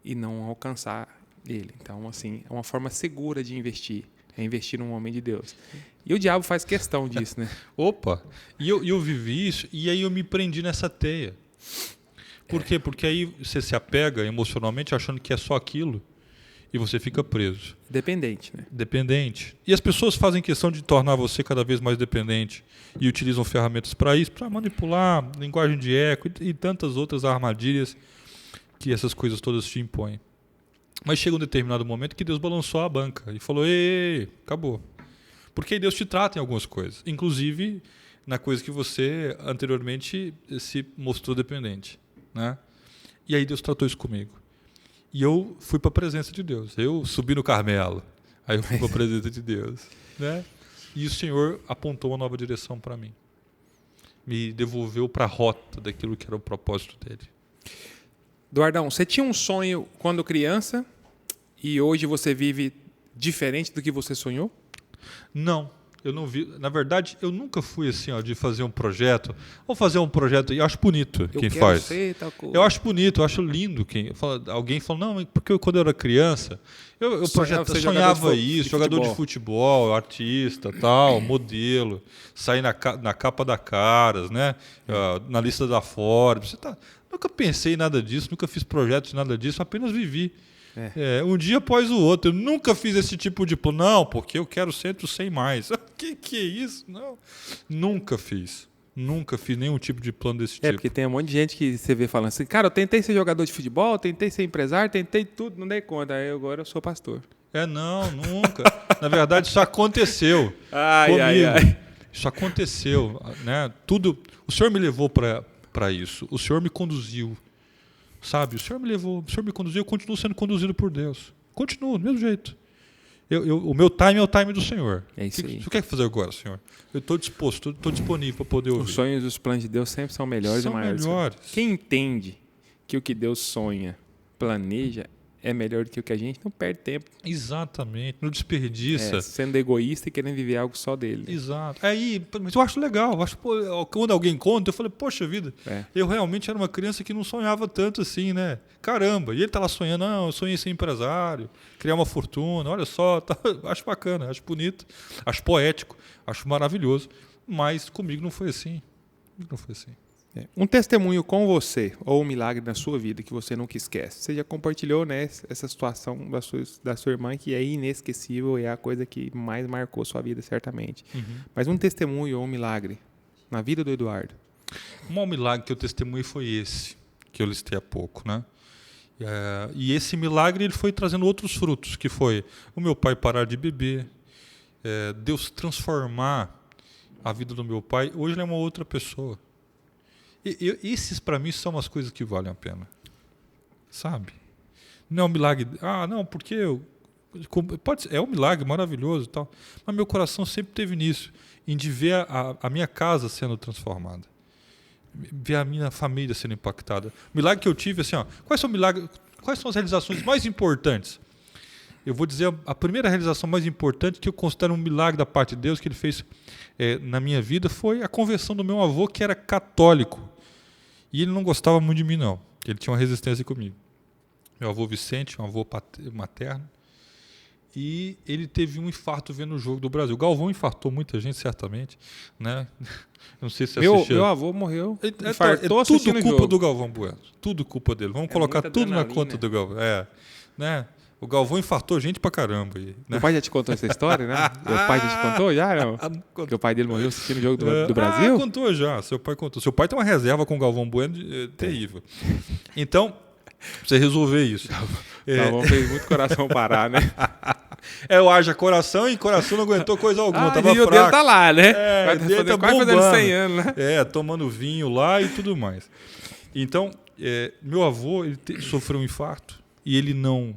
e não alcançar ele. Então, assim, é uma forma segura de investir. É investir num homem de Deus. E o diabo faz questão disso, né? Opa! E eu vivi isso e aí eu me prendi nessa teia. Por quê? Porque aí você se apega emocionalmente achando que é só aquilo e você fica preso. Dependente, né? Dependente. E as pessoas fazem questão de tornar você cada vez mais dependente e utilizam ferramentas para isso, para manipular, linguagem de eco e tantas outras armadilhas que essas coisas todas te impõem. Mas chega um determinado momento que Deus balançou a banca e falou, ei, acabou. Porque aí Deus te trata em algumas coisas, inclusive na coisa que você anteriormente se mostrou dependente, né? E aí Deus tratou isso comigo. E eu fui para a presença de Deus. Eu subi no Carmelo, aí eu fui para a presença de Deus, né? E o Senhor apontou uma nova direção para mim. Me devolveu para a rota daquilo que era o propósito dele. Eduardão, você tinha um sonho quando criança e hoje você vive diferente do que você sonhou? Não. Eu não vi. Na verdade, eu nunca fui assim, ó, de fazer um projeto. Vou fazer um projeto e eu acho bonito quem faz. Eu acho bonito, eu acho lindo alguém fala, não, porque quando eu era criança, eu sonhava isso, jogador de futebol, artista, tal, modelo, sair na capa da Caras, né? Na lista da Forbes. Nunca pensei em nada disso, nunca fiz projetos de nada disso, apenas vivi. Um dia após o outro. Eu nunca fiz esse tipo de plano. Não, porque eu quero sempre 100 mais. Que é isso? Não. Nunca fiz. Nunca fiz nenhum tipo de plano desse tipo. Porque tem um monte de gente que você vê falando assim, cara, eu tentei ser jogador de futebol, tentei ser empresário, tentei tudo, não dei conta. Aí agora eu sou pastor. Não, nunca. Na verdade, isso aconteceu comigo. Isso aconteceu. Né? Tudo. O Senhor me levou para isso. O Senhor me conduziu. Sabe, o Senhor me levou, o Senhor me conduziu, eu continuo sendo conduzido por Deus. Continuo, do mesmo jeito. O meu time é o time do Senhor. É isso aí. O que você quer fazer agora, Senhor? Eu estou disposto, estou disponível para poder ouvir. Os sonhos e os planos de Deus sempre são melhores e maiores. São melhores. Quem entende que o que Deus sonha, planeja, é melhor do que o que a gente, não perde tempo. Exatamente, não desperdiça. Sendo egoísta e querendo viver algo só dele. Exato. Mas eu acho legal. Quando alguém conta, eu falei, poxa vida, eu realmente era uma criança que não sonhava tanto assim, né? Caramba, e ele tá lá sonhando, não, eu sonhei ser empresário, criar uma fortuna, olha só, acho bacana, acho bonito, acho poético, acho maravilhoso, mas comigo não foi assim. Um testemunho com você, ou um milagre na sua vida que você nunca esquece. Você já compartilhou, né, essa situação da sua irmã, que é inesquecível e é a coisa que mais marcou sua vida, certamente. Mas um testemunho ou um milagre na vida do Eduardo? O maior milagre que eu testemunhei foi esse, que eu listei há pouco, né? E esse milagre ele foi trazendo outros frutos, que foi o meu pai parar de beber, Deus transformar a vida do meu pai. Hoje ele é uma outra pessoa. Esses, para mim, são as coisas que valem a pena. Sabe? Não é um milagre. Não, porque pode ser, é um milagre maravilhoso e tal. Mas meu coração sempre teve nisso, em de ver a minha casa sendo transformada. Ver a minha família sendo impactada. O milagre que eu tive, assim, quais são as realizações mais importantes? Eu vou dizer a primeira realização mais importante que eu considero um milagre da parte de Deus que ele fez na minha vida foi a conversão do meu avô, que era católico. E ele não gostava muito de mim, não. Ele tinha uma resistência comigo. Meu avô Vicente, um avô materno. E ele teve um infarto vendo o jogo do Brasil. O Galvão infartou muita gente, certamente. Né? Não sei se você assistiu. Meu avô morreu. Infartou tudo culpa do Galvão Bueno. Tudo culpa dele. Vamos colocar tudo na conta do Galvão. Né? O Galvão infartou gente pra caramba. Né? Meu pai já te contou essa história, né? Meu pai já te contou já? Porque o pai dele morreu assistindo o jogo do Brasil? Contou já. Seu pai contou. Seu pai tem uma reserva com o Galvão Bueno terrível. Então, pra você resolver isso. O Galvão fez muito coração parar, né? O haja coração e coração não aguentou coisa alguma. Tava e o dele tá lá, né? Quase fazendo 100 anos, né? Tomando vinho lá e tudo mais. Então, meu avô ele sofreu um infarto e ele não...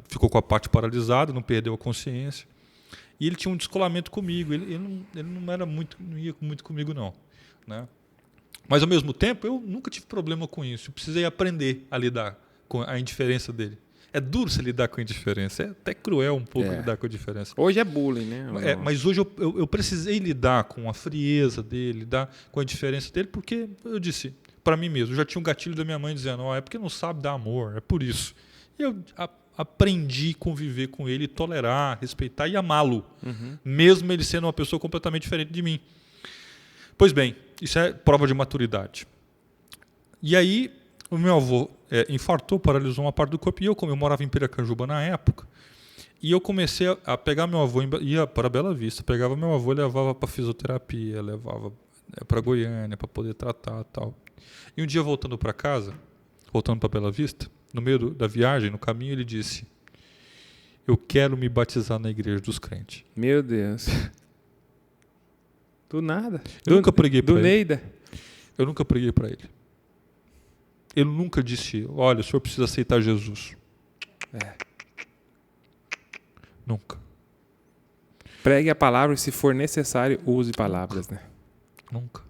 ficou com a parte paralisada, não perdeu a consciência. E ele tinha um descolamento comigo. Ele não ia muito comigo, não. Né? Mas, ao mesmo tempo, eu nunca tive problema com isso. Eu precisei aprender a lidar com a indiferença dele. É duro você lidar com a indiferença. É até cruel um pouco lidar com a indiferença. Hoje é bullying, né? Mas hoje eu precisei lidar com a frieza dele, lidar com a indiferença dele, porque eu disse para mim mesmo, eu já tinha um gatilho da minha mãe dizendo, é porque não sabe dar amor, é por isso. E eu aprendi a conviver com ele, tolerar, respeitar e amá-lo, mesmo ele sendo uma pessoa completamente diferente de mim. Pois bem, isso é prova de maturidade. E aí, o meu avô infartou, paralisou uma parte do corpo, e eu morava em Piracanjuba na época, e eu comecei a pegar meu avô, ia para Bela Vista, pegava meu avô e levava para fisioterapia, levava para Goiânia para poder tratar e tal. E um dia, voltando para casa, voltando para Bela Vista, no meio da viagem, no caminho, ele disse, eu quero me batizar na igreja dos crentes. Meu Deus. Do nada. Eu nunca preguei para ele. Do Neida. Eu nunca preguei para ele. Ele nunca disse, olha, o senhor precisa aceitar Jesus. Nunca. Pregue a palavra e, se for necessário, use palavras, né? Nunca.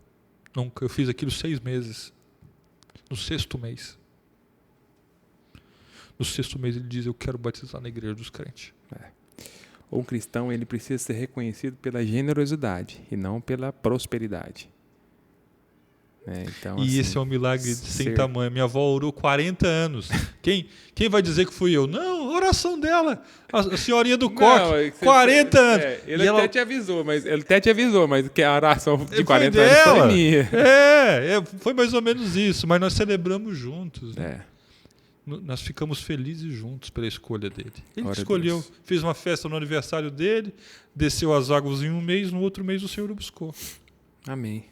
Eu fiz aquilo 6 meses. No 6º mês. No 6º mês ele diz, eu quero batizar na igreja dos crentes. Um cristão, ele precisa ser reconhecido pela generosidade e não pela prosperidade. Então, e assim, esse é um milagre sem tamanho. Minha avó orou 40 anos. Quem vai dizer que fui eu? Não, oração dela. A senhorinha do coque. 40 anos. Ele até te avisou, mas que a oração de 40 anos foi minha. Foi mais ou menos isso. Mas nós celebramos juntos. Nós ficamos felizes juntos pela escolha dele. Ele escolheu, fez uma festa no aniversário dele, desceu as águas em um mês, no outro mês o Senhor o buscou. Amém.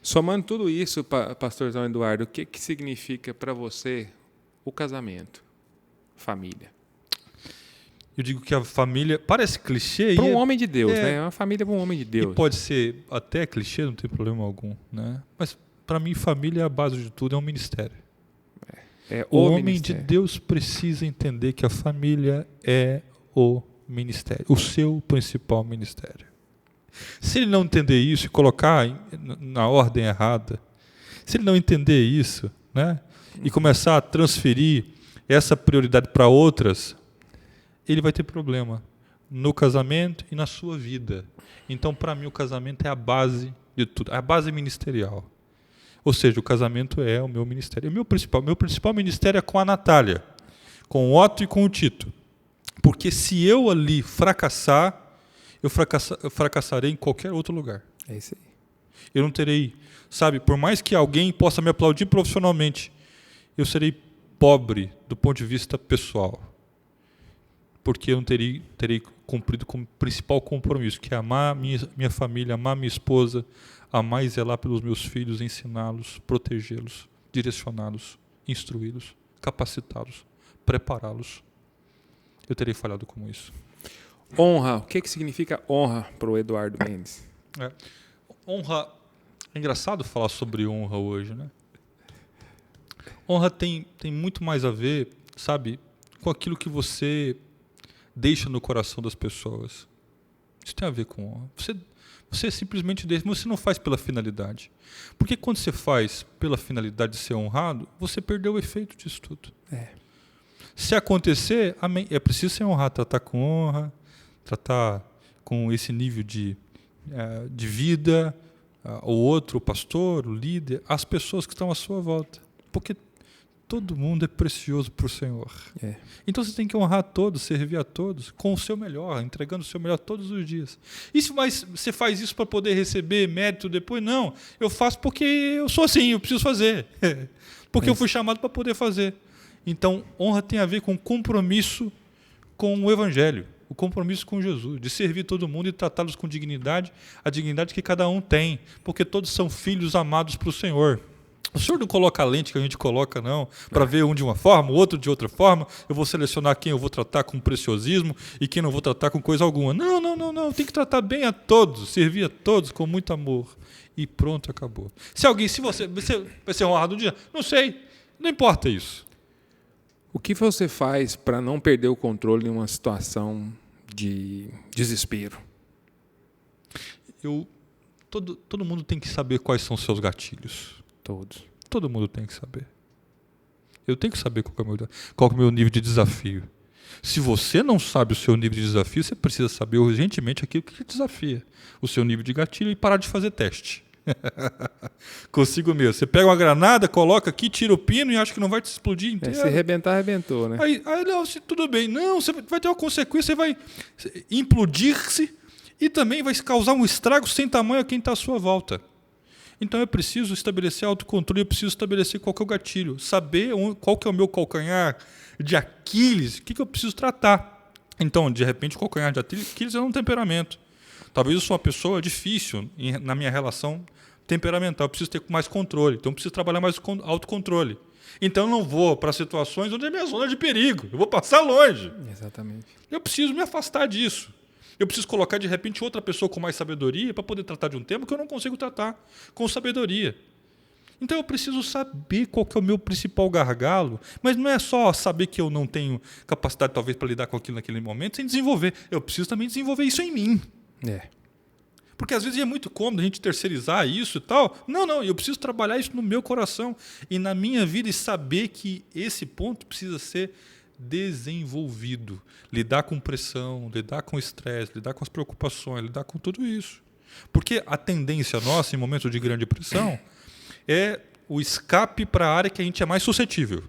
Somando tudo isso, pastor João Eduardo, o que significa para você o casamento, família? Eu digo que a família parece clichê. Para um homem de Deus, né? Uma família para um homem de Deus. E pode ser até clichê, não tem problema algum, né? Mas para mim família é a base de tudo, é um ministério. O homem de Deus precisa entender que a família é o ministério, o seu principal ministério. Se ele não entender isso e colocar na ordem errada, se ele não entender isso, né, e começar a transferir essa prioridade para outras, ele vai ter problema no casamento e na sua vida. Então, para mim, o casamento é a base de tudo, é a base ministerial. Ou seja, o casamento é o meu ministério. O meu principal ministério é com a Natália, com o Otto e com o Tito. Porque se eu ali fracassar, eu fracassarei em qualquer outro lugar. É isso aí. Eu não terei, sabe, por mais que alguém possa me aplaudir profissionalmente, eu serei pobre do ponto de vista pessoal. Porque eu não terei cumprido como principal compromisso, que é amar minha família, amar minha esposa, amar e zelar pelos meus filhos, ensiná-los, protegê-los, direcioná-los, instruí-los, capacitá-los, prepará-los. Eu terei falhado como isso. Honra. O que significa honra para o Eduardo Mendes? Honra. É engraçado falar sobre honra hoje, né? Honra tem muito mais a ver, sabe, com aquilo que você deixa no coração das pessoas. Isso tem a ver com honra. Você simplesmente deixa, você não faz pela finalidade. Porque quando você faz pela finalidade de ser honrado, você perdeu o efeito disso tudo. Se acontecer, amém. É preciso ser honrado, tratar com honra, tratar com esse nível de vida, o outro, o pastor, o líder, as pessoas que estão à sua volta. Porque todo mundo é precioso para o Senhor. Então você tem que honrar a todos, servir a todos com o seu melhor, entregando o seu melhor todos os dias. Mas você faz isso para poder receber mérito depois? Não, eu faço porque eu sou assim, eu preciso fazer. Porque eu fui chamado para poder fazer. Então, honra tem a ver com compromisso com o Evangelho, o compromisso com Jesus, de servir todo mundo e tratá-los com dignidade, a dignidade que cada um tem, porque todos são filhos amados para o Senhor. O Senhor não coloca a lente que a gente coloca, não, para ver um de uma forma, o outro de outra forma. Eu vou selecionar quem eu vou tratar com preciosismo e quem não vou tratar com coisa alguma. Não. Tem que tratar bem a todos, servir a todos com muito amor. E pronto, acabou. Se você vai ser honrado um dia, não sei, não importa isso. O que você faz para não perder o controle em uma situação de desespero? Todo mundo tem que saber quais são os seus gatilhos. Todos. Todo mundo tem que saber. Eu tenho que saber qual é o meu nível de desafio. Se você não sabe o seu nível de desafio, você precisa saber urgentemente aquilo que te desafia. O seu nível de gatilho e parar de fazer teste. Consigo mesmo. Você pega uma granada, coloca aqui, tira o pino e acha que não vai te explodir inteiro. Se arrebentar, arrebentou, né? Aí não, tudo bem. Não, você vai ter uma consequência, você vai implodir-se e também vai causar um estrago sem tamanho a quem está à sua volta. Então eu preciso estabelecer autocontrole, eu preciso estabelecer qual que é o gatilho, saber qual que é o meu calcanhar de Aquiles, o que eu preciso tratar. Então, de repente, o calcanhar de Aquiles é um temperamento. Talvez eu sou uma pessoa difícil na minha relação temperamental, eu preciso ter mais controle, então eu preciso trabalhar mais com autocontrole. Então eu não vou para situações onde é minha zona de perigo, eu vou passar longe. Exatamente. Eu preciso me afastar disso. Eu preciso colocar, de repente, outra pessoa com mais sabedoria para poder tratar de um tema que eu não consigo tratar com sabedoria. Então eu preciso saber qual que é o meu principal gargalo, mas não é só saber que eu não tenho capacidade, talvez, para lidar com aquilo naquele momento, sem desenvolver. Eu preciso também desenvolver isso em mim. Porque às vezes é muito cômodo a gente terceirizar isso e tal. Não, eu preciso trabalhar isso no meu coração e na minha vida e saber que esse ponto precisa ser desenvolvido. Lidar com pressão, lidar com estresse, lidar com as preocupações, lidar com tudo isso. Porque a tendência nossa, em momentos de grande pressão, é o escape para a área que a gente é mais suscetível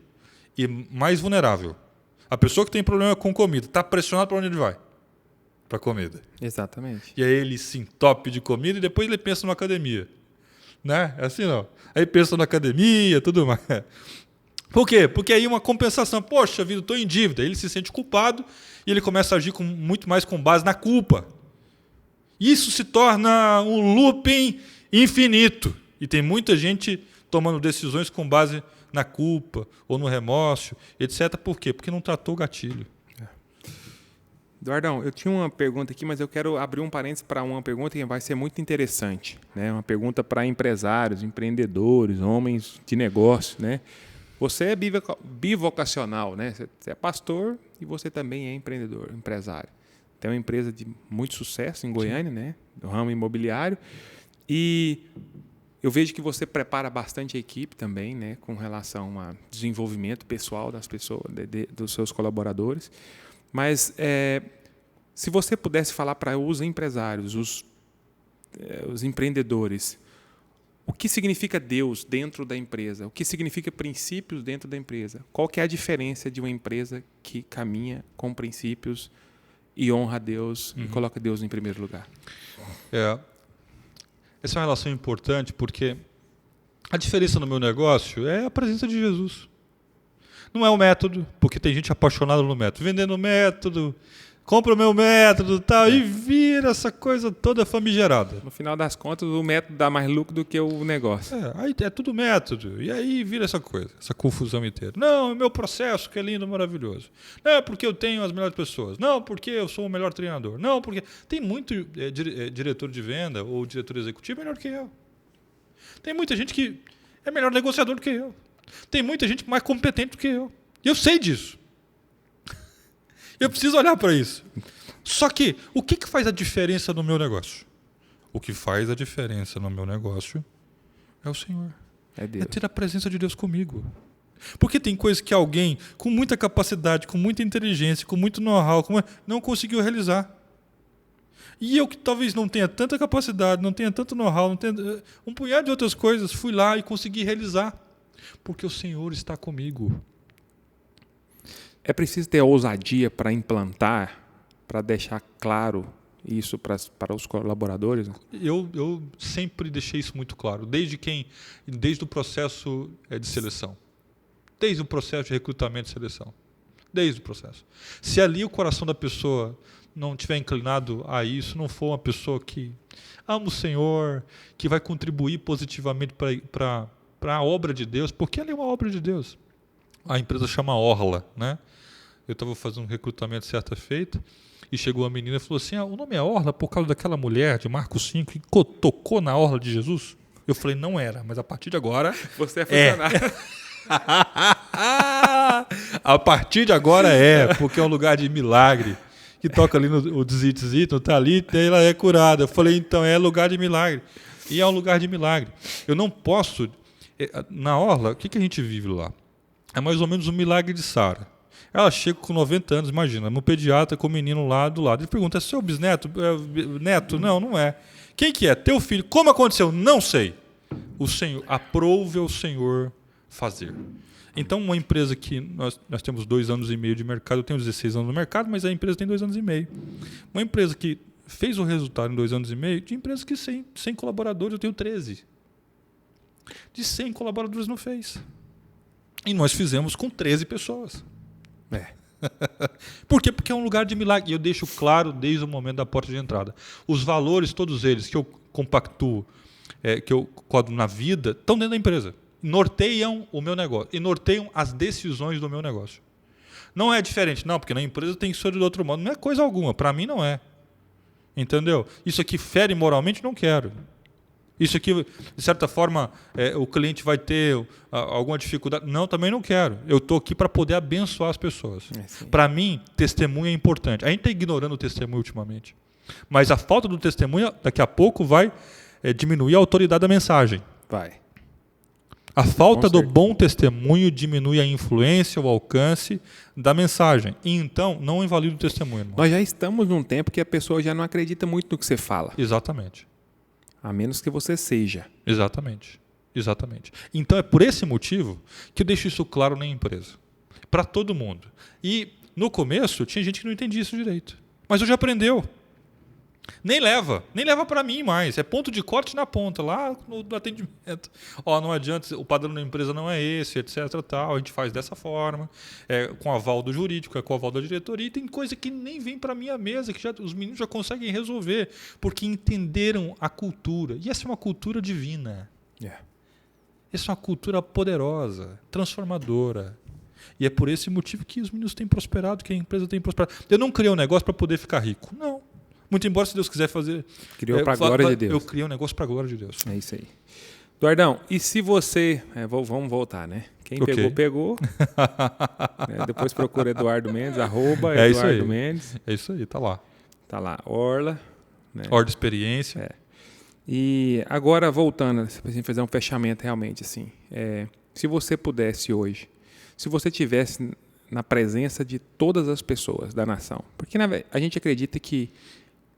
e mais vulnerável. A pessoa que tem problema com comida está pressionada para onde ele vai? Para comida. Exatamente. E aí ele se entope de comida e depois ele pensa numa academia. Né? É assim não. Aí pensa na academia, tudo mais. Por quê? Porque aí uma compensação. Poxa vida, estou em dívida. Ele se sente culpado e ele começa a agir muito mais com base na culpa. Isso se torna um looping infinito. E tem muita gente tomando decisões com base na culpa ou no remorso, etc. Por quê? Porque não tratou o gatilho. Eduardão, eu tinha uma pergunta aqui, mas eu quero abrir um parênteses para uma pergunta que vai ser muito interessante. Né? Uma pergunta para empresários, empreendedores, homens de negócio. Né? Você é bivocacional, né? Você é pastor e você também é empreendedor, empresário. Tem uma empresa de muito sucesso em Goiânia, né? Do ramo imobiliário. E eu vejo que você prepara bastante a equipe também, né? Com relação a desenvolvimento pessoal das pessoas, dos seus colaboradores. Mas se você pudesse falar para os empresários, os empreendedores, o que significa Deus dentro da empresa? O que significa princípios dentro da empresa? Qual que é a diferença de uma empresa que caminha com princípios e honra a Deus e coloca Deus em primeiro lugar? Essa é uma relação importante porque a diferença no meu negócio é a presença de Jesus. Não é o método, porque tem gente apaixonada no método. Vendendo método, compra o meu método tal, e vira essa coisa toda famigerada. No final das contas, o método dá mais lucro do que o negócio. Aí é tudo método. E aí vira essa coisa, essa confusão inteira. Não, é meu processo que é lindo, maravilhoso. Não, é porque eu tenho as melhores pessoas. Não, porque eu sou o melhor treinador. Não, porque... Tem muito diretor de venda ou diretor executivo melhor que eu. Tem muita gente que é melhor negociador do que eu. Tem muita gente mais competente do que eu. E eu sei disso. Eu preciso olhar para isso. Só que, o que faz a diferença no meu negócio? O que faz a diferença no meu negócio é o Senhor. É ter a presença de Deus comigo. Porque tem coisas que alguém com muita capacidade, com muita inteligência, com muito know-how, não conseguiu realizar. E eu que talvez não tenha tanta capacidade, não tenha tanto know-how, não tenha um punhado de outras coisas, fui lá e consegui realizar. Porque o Senhor está comigo. É preciso ter ousadia para implantar, para deixar claro isso para os colaboradores? Eu sempre deixei isso muito claro, desde o processo de seleção. Desde o processo de recrutamento e seleção. Desde o processo. Se ali o coração da pessoa não estiver inclinado a isso, não for uma pessoa que ama o Senhor, que vai contribuir positivamente para a obra de Deus, porque ela é uma obra de Deus. A empresa chama Orla, né? Eu estava fazendo um recrutamento certa feita e chegou uma menina e falou assim, o nome é Orla por causa daquela mulher de Marcos 5 que tocou na Orla de Jesus? Eu falei, não era, mas a partir de agora... Você é funcionário. A partir de agora porque é um lugar de milagre. Que toca ali no Zito, tá ali, ela é curada. Eu falei, então é lugar de milagre. E é um lugar de milagre. Eu não posso... Na Orla, o que a gente vive lá? É mais ou menos um milagre de Sara. Ela chega com 90 anos, imagina, no pediatra com o menino lá do lado. Ele pergunta, é seu bisneto? Neto? Não, não é. Quem que é? Teu filho. Como aconteceu? Não sei. O Senhor, aprove ao Senhor fazer. Então, uma empresa que nós temos 2 anos e meio de mercado, eu tenho 16 anos no mercado, mas a empresa tem 2 anos e meio. Uma empresa que fez o resultado em 2 anos e meio, de empresas que 100 colaboradores, eu tenho 13. De 100 colaboradores não fez. E nós fizemos com 13 pessoas. Por quê? Porque é um lugar de milagre. E eu deixo claro desde o momento da porta de entrada. Os valores, todos eles, que eu compactuo, que eu codro na vida, estão dentro da empresa. Norteiam o meu negócio. E norteiam as decisões do meu negócio. Não é diferente. Não, porque na empresa tem que ser de outro modo. Não é coisa alguma. Para mim não é. Entendeu? Isso aqui fere moralmente, não quero. Isso aqui, de certa forma, o cliente vai ter alguma dificuldade. Não, também não quero. Eu estou aqui para poder abençoar as pessoas. Para mim, testemunho é importante. A gente está ignorando o testemunho ultimamente. Mas a falta do testemunho, daqui a pouco, vai diminuir a autoridade da mensagem. Vai. A falta do bom testemunho diminui a influência, o alcance da mensagem. E então, não invalida o testemunho, irmão. Nós já estamos num tempo que a pessoa já não acredita muito no que você fala. Exatamente. A menos que você seja. Exatamente. Então, é por esse motivo que eu deixo isso claro na empresa. Para todo mundo. E, no começo, tinha gente que não entendia isso direito. Mas hoje aprendeu. Nem leva para mim mais. É ponto de corte na ponta, lá no atendimento. Não adianta, o padrão da empresa não é esse, etc. Tal. A gente faz dessa forma, com aval do jurídico, com aval da diretoria. E tem coisa que nem vem para a minha mesa, que os meninos já conseguem resolver, porque entenderam a cultura. E essa é uma cultura divina. Essa é uma cultura poderosa, transformadora. E é por esse motivo que os meninos têm prosperado, que a empresa tem prosperado. Eu não criei um negócio para poder ficar rico. Não. Muito embora, se Deus quiser fazer... Criou para a glória de Deus. Eu criei um negócio para a glória de Deus. É isso aí. Eduardão, e se você... vamos voltar, né? Quem pegou. Depois procura Eduardo Mendes, @Eduardo Mendes. É isso aí, tá lá. Tá lá, Orla. Né? Orla Experiência. E agora, voltando, para a gente fazer um fechamento realmente, assim. Se você pudesse hoje, se você tivesse na presença de todas as pessoas da nação, porque a gente acredita que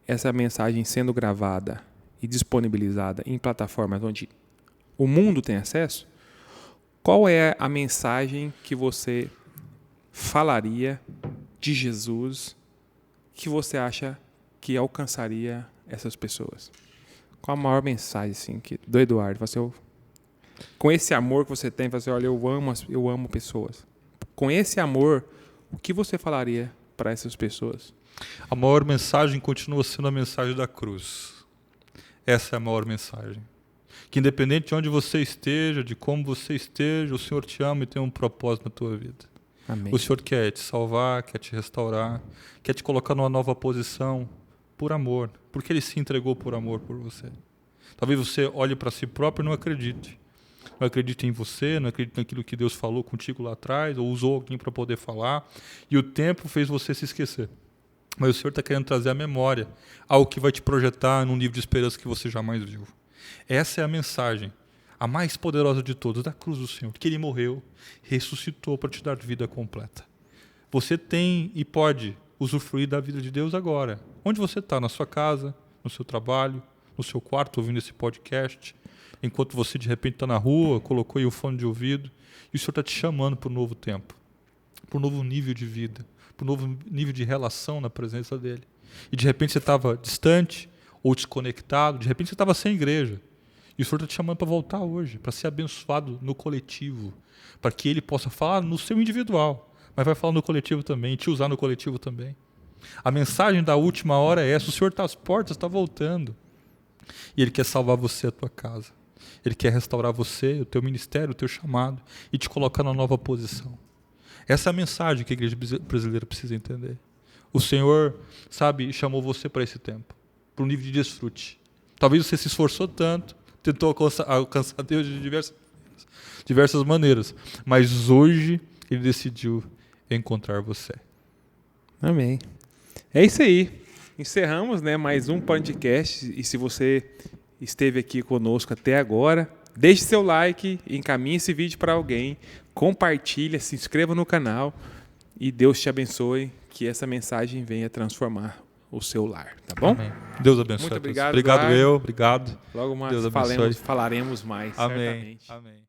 essa mensagem sendo gravada e disponibilizada em plataformas onde o mundo tem acesso, qual é a mensagem que você falaria de Jesus que você acha que alcançaria essas pessoas? Qual a maior mensagem assim, do Eduardo? Com esse amor que você tem, você olha, eu amo pessoas. Com esse amor, o que você falaria para essas pessoas? A maior mensagem continua sendo a mensagem da cruz. Essa é a maior mensagem. Que independente de onde você esteja, de como você esteja, o Senhor te ama e tem um propósito na tua vida. Amém. O Senhor quer te salvar, quer te restaurar, quer te colocar numa nova posição por amor, porque Ele se entregou por amor por você. Talvez você olhe para si próprio e não acredite. Não acredite em você, não acredite naquilo que Deus falou contigo lá atrás, ou usou alguém para poder falar, e o tempo fez você se esquecer. Mas o Senhor está querendo trazer à memória algo que vai te projetar num nível de esperança que você jamais viu. Essa é a mensagem, a mais poderosa de todas, da cruz do Senhor, que Ele morreu, ressuscitou para te dar vida completa. Você tem e pode usufruir da vida de Deus agora. Onde você está? Na sua casa, no seu trabalho, no seu quarto, ouvindo esse podcast, enquanto você de repente está na rua, colocou aí o fone de ouvido, e o Senhor está te chamando para um novo tempo, para um novo nível de vida, para um novo nível de relação na presença dEle. E de repente você estava distante ou desconectado, de repente você estava sem igreja. E o Senhor está te chamando para voltar hoje, para ser abençoado no coletivo, para que Ele possa falar no seu individual, mas vai falar no coletivo também, te usar no coletivo também. A mensagem da última hora é essa: o Senhor está às portas, está voltando. E Ele quer salvar você, a tua casa. Ele quer restaurar você, o teu ministério, o teu chamado, e te colocar numa nova posição. Essa é a mensagem que a igreja brasileira precisa entender. O Senhor, chamou você para esse tempo, para um nível de desfrute. Talvez você se esforçou tanto, tentou alcançar Deus de diversas maneiras, mas hoje Ele decidiu encontrar você. Amém. É isso aí. Encerramos, mais um podcast. E se você esteve aqui conosco até agora, deixe seu like, encaminhe esse vídeo para alguém, compartilha, se inscreva no canal e Deus te abençoe, que essa mensagem venha transformar o seu lar, tá bom? Amém. Deus abençoe. Muito obrigado. Obrigado, obrigado. Logo mais Deus falaremos mais, Amém. certamente. Amém.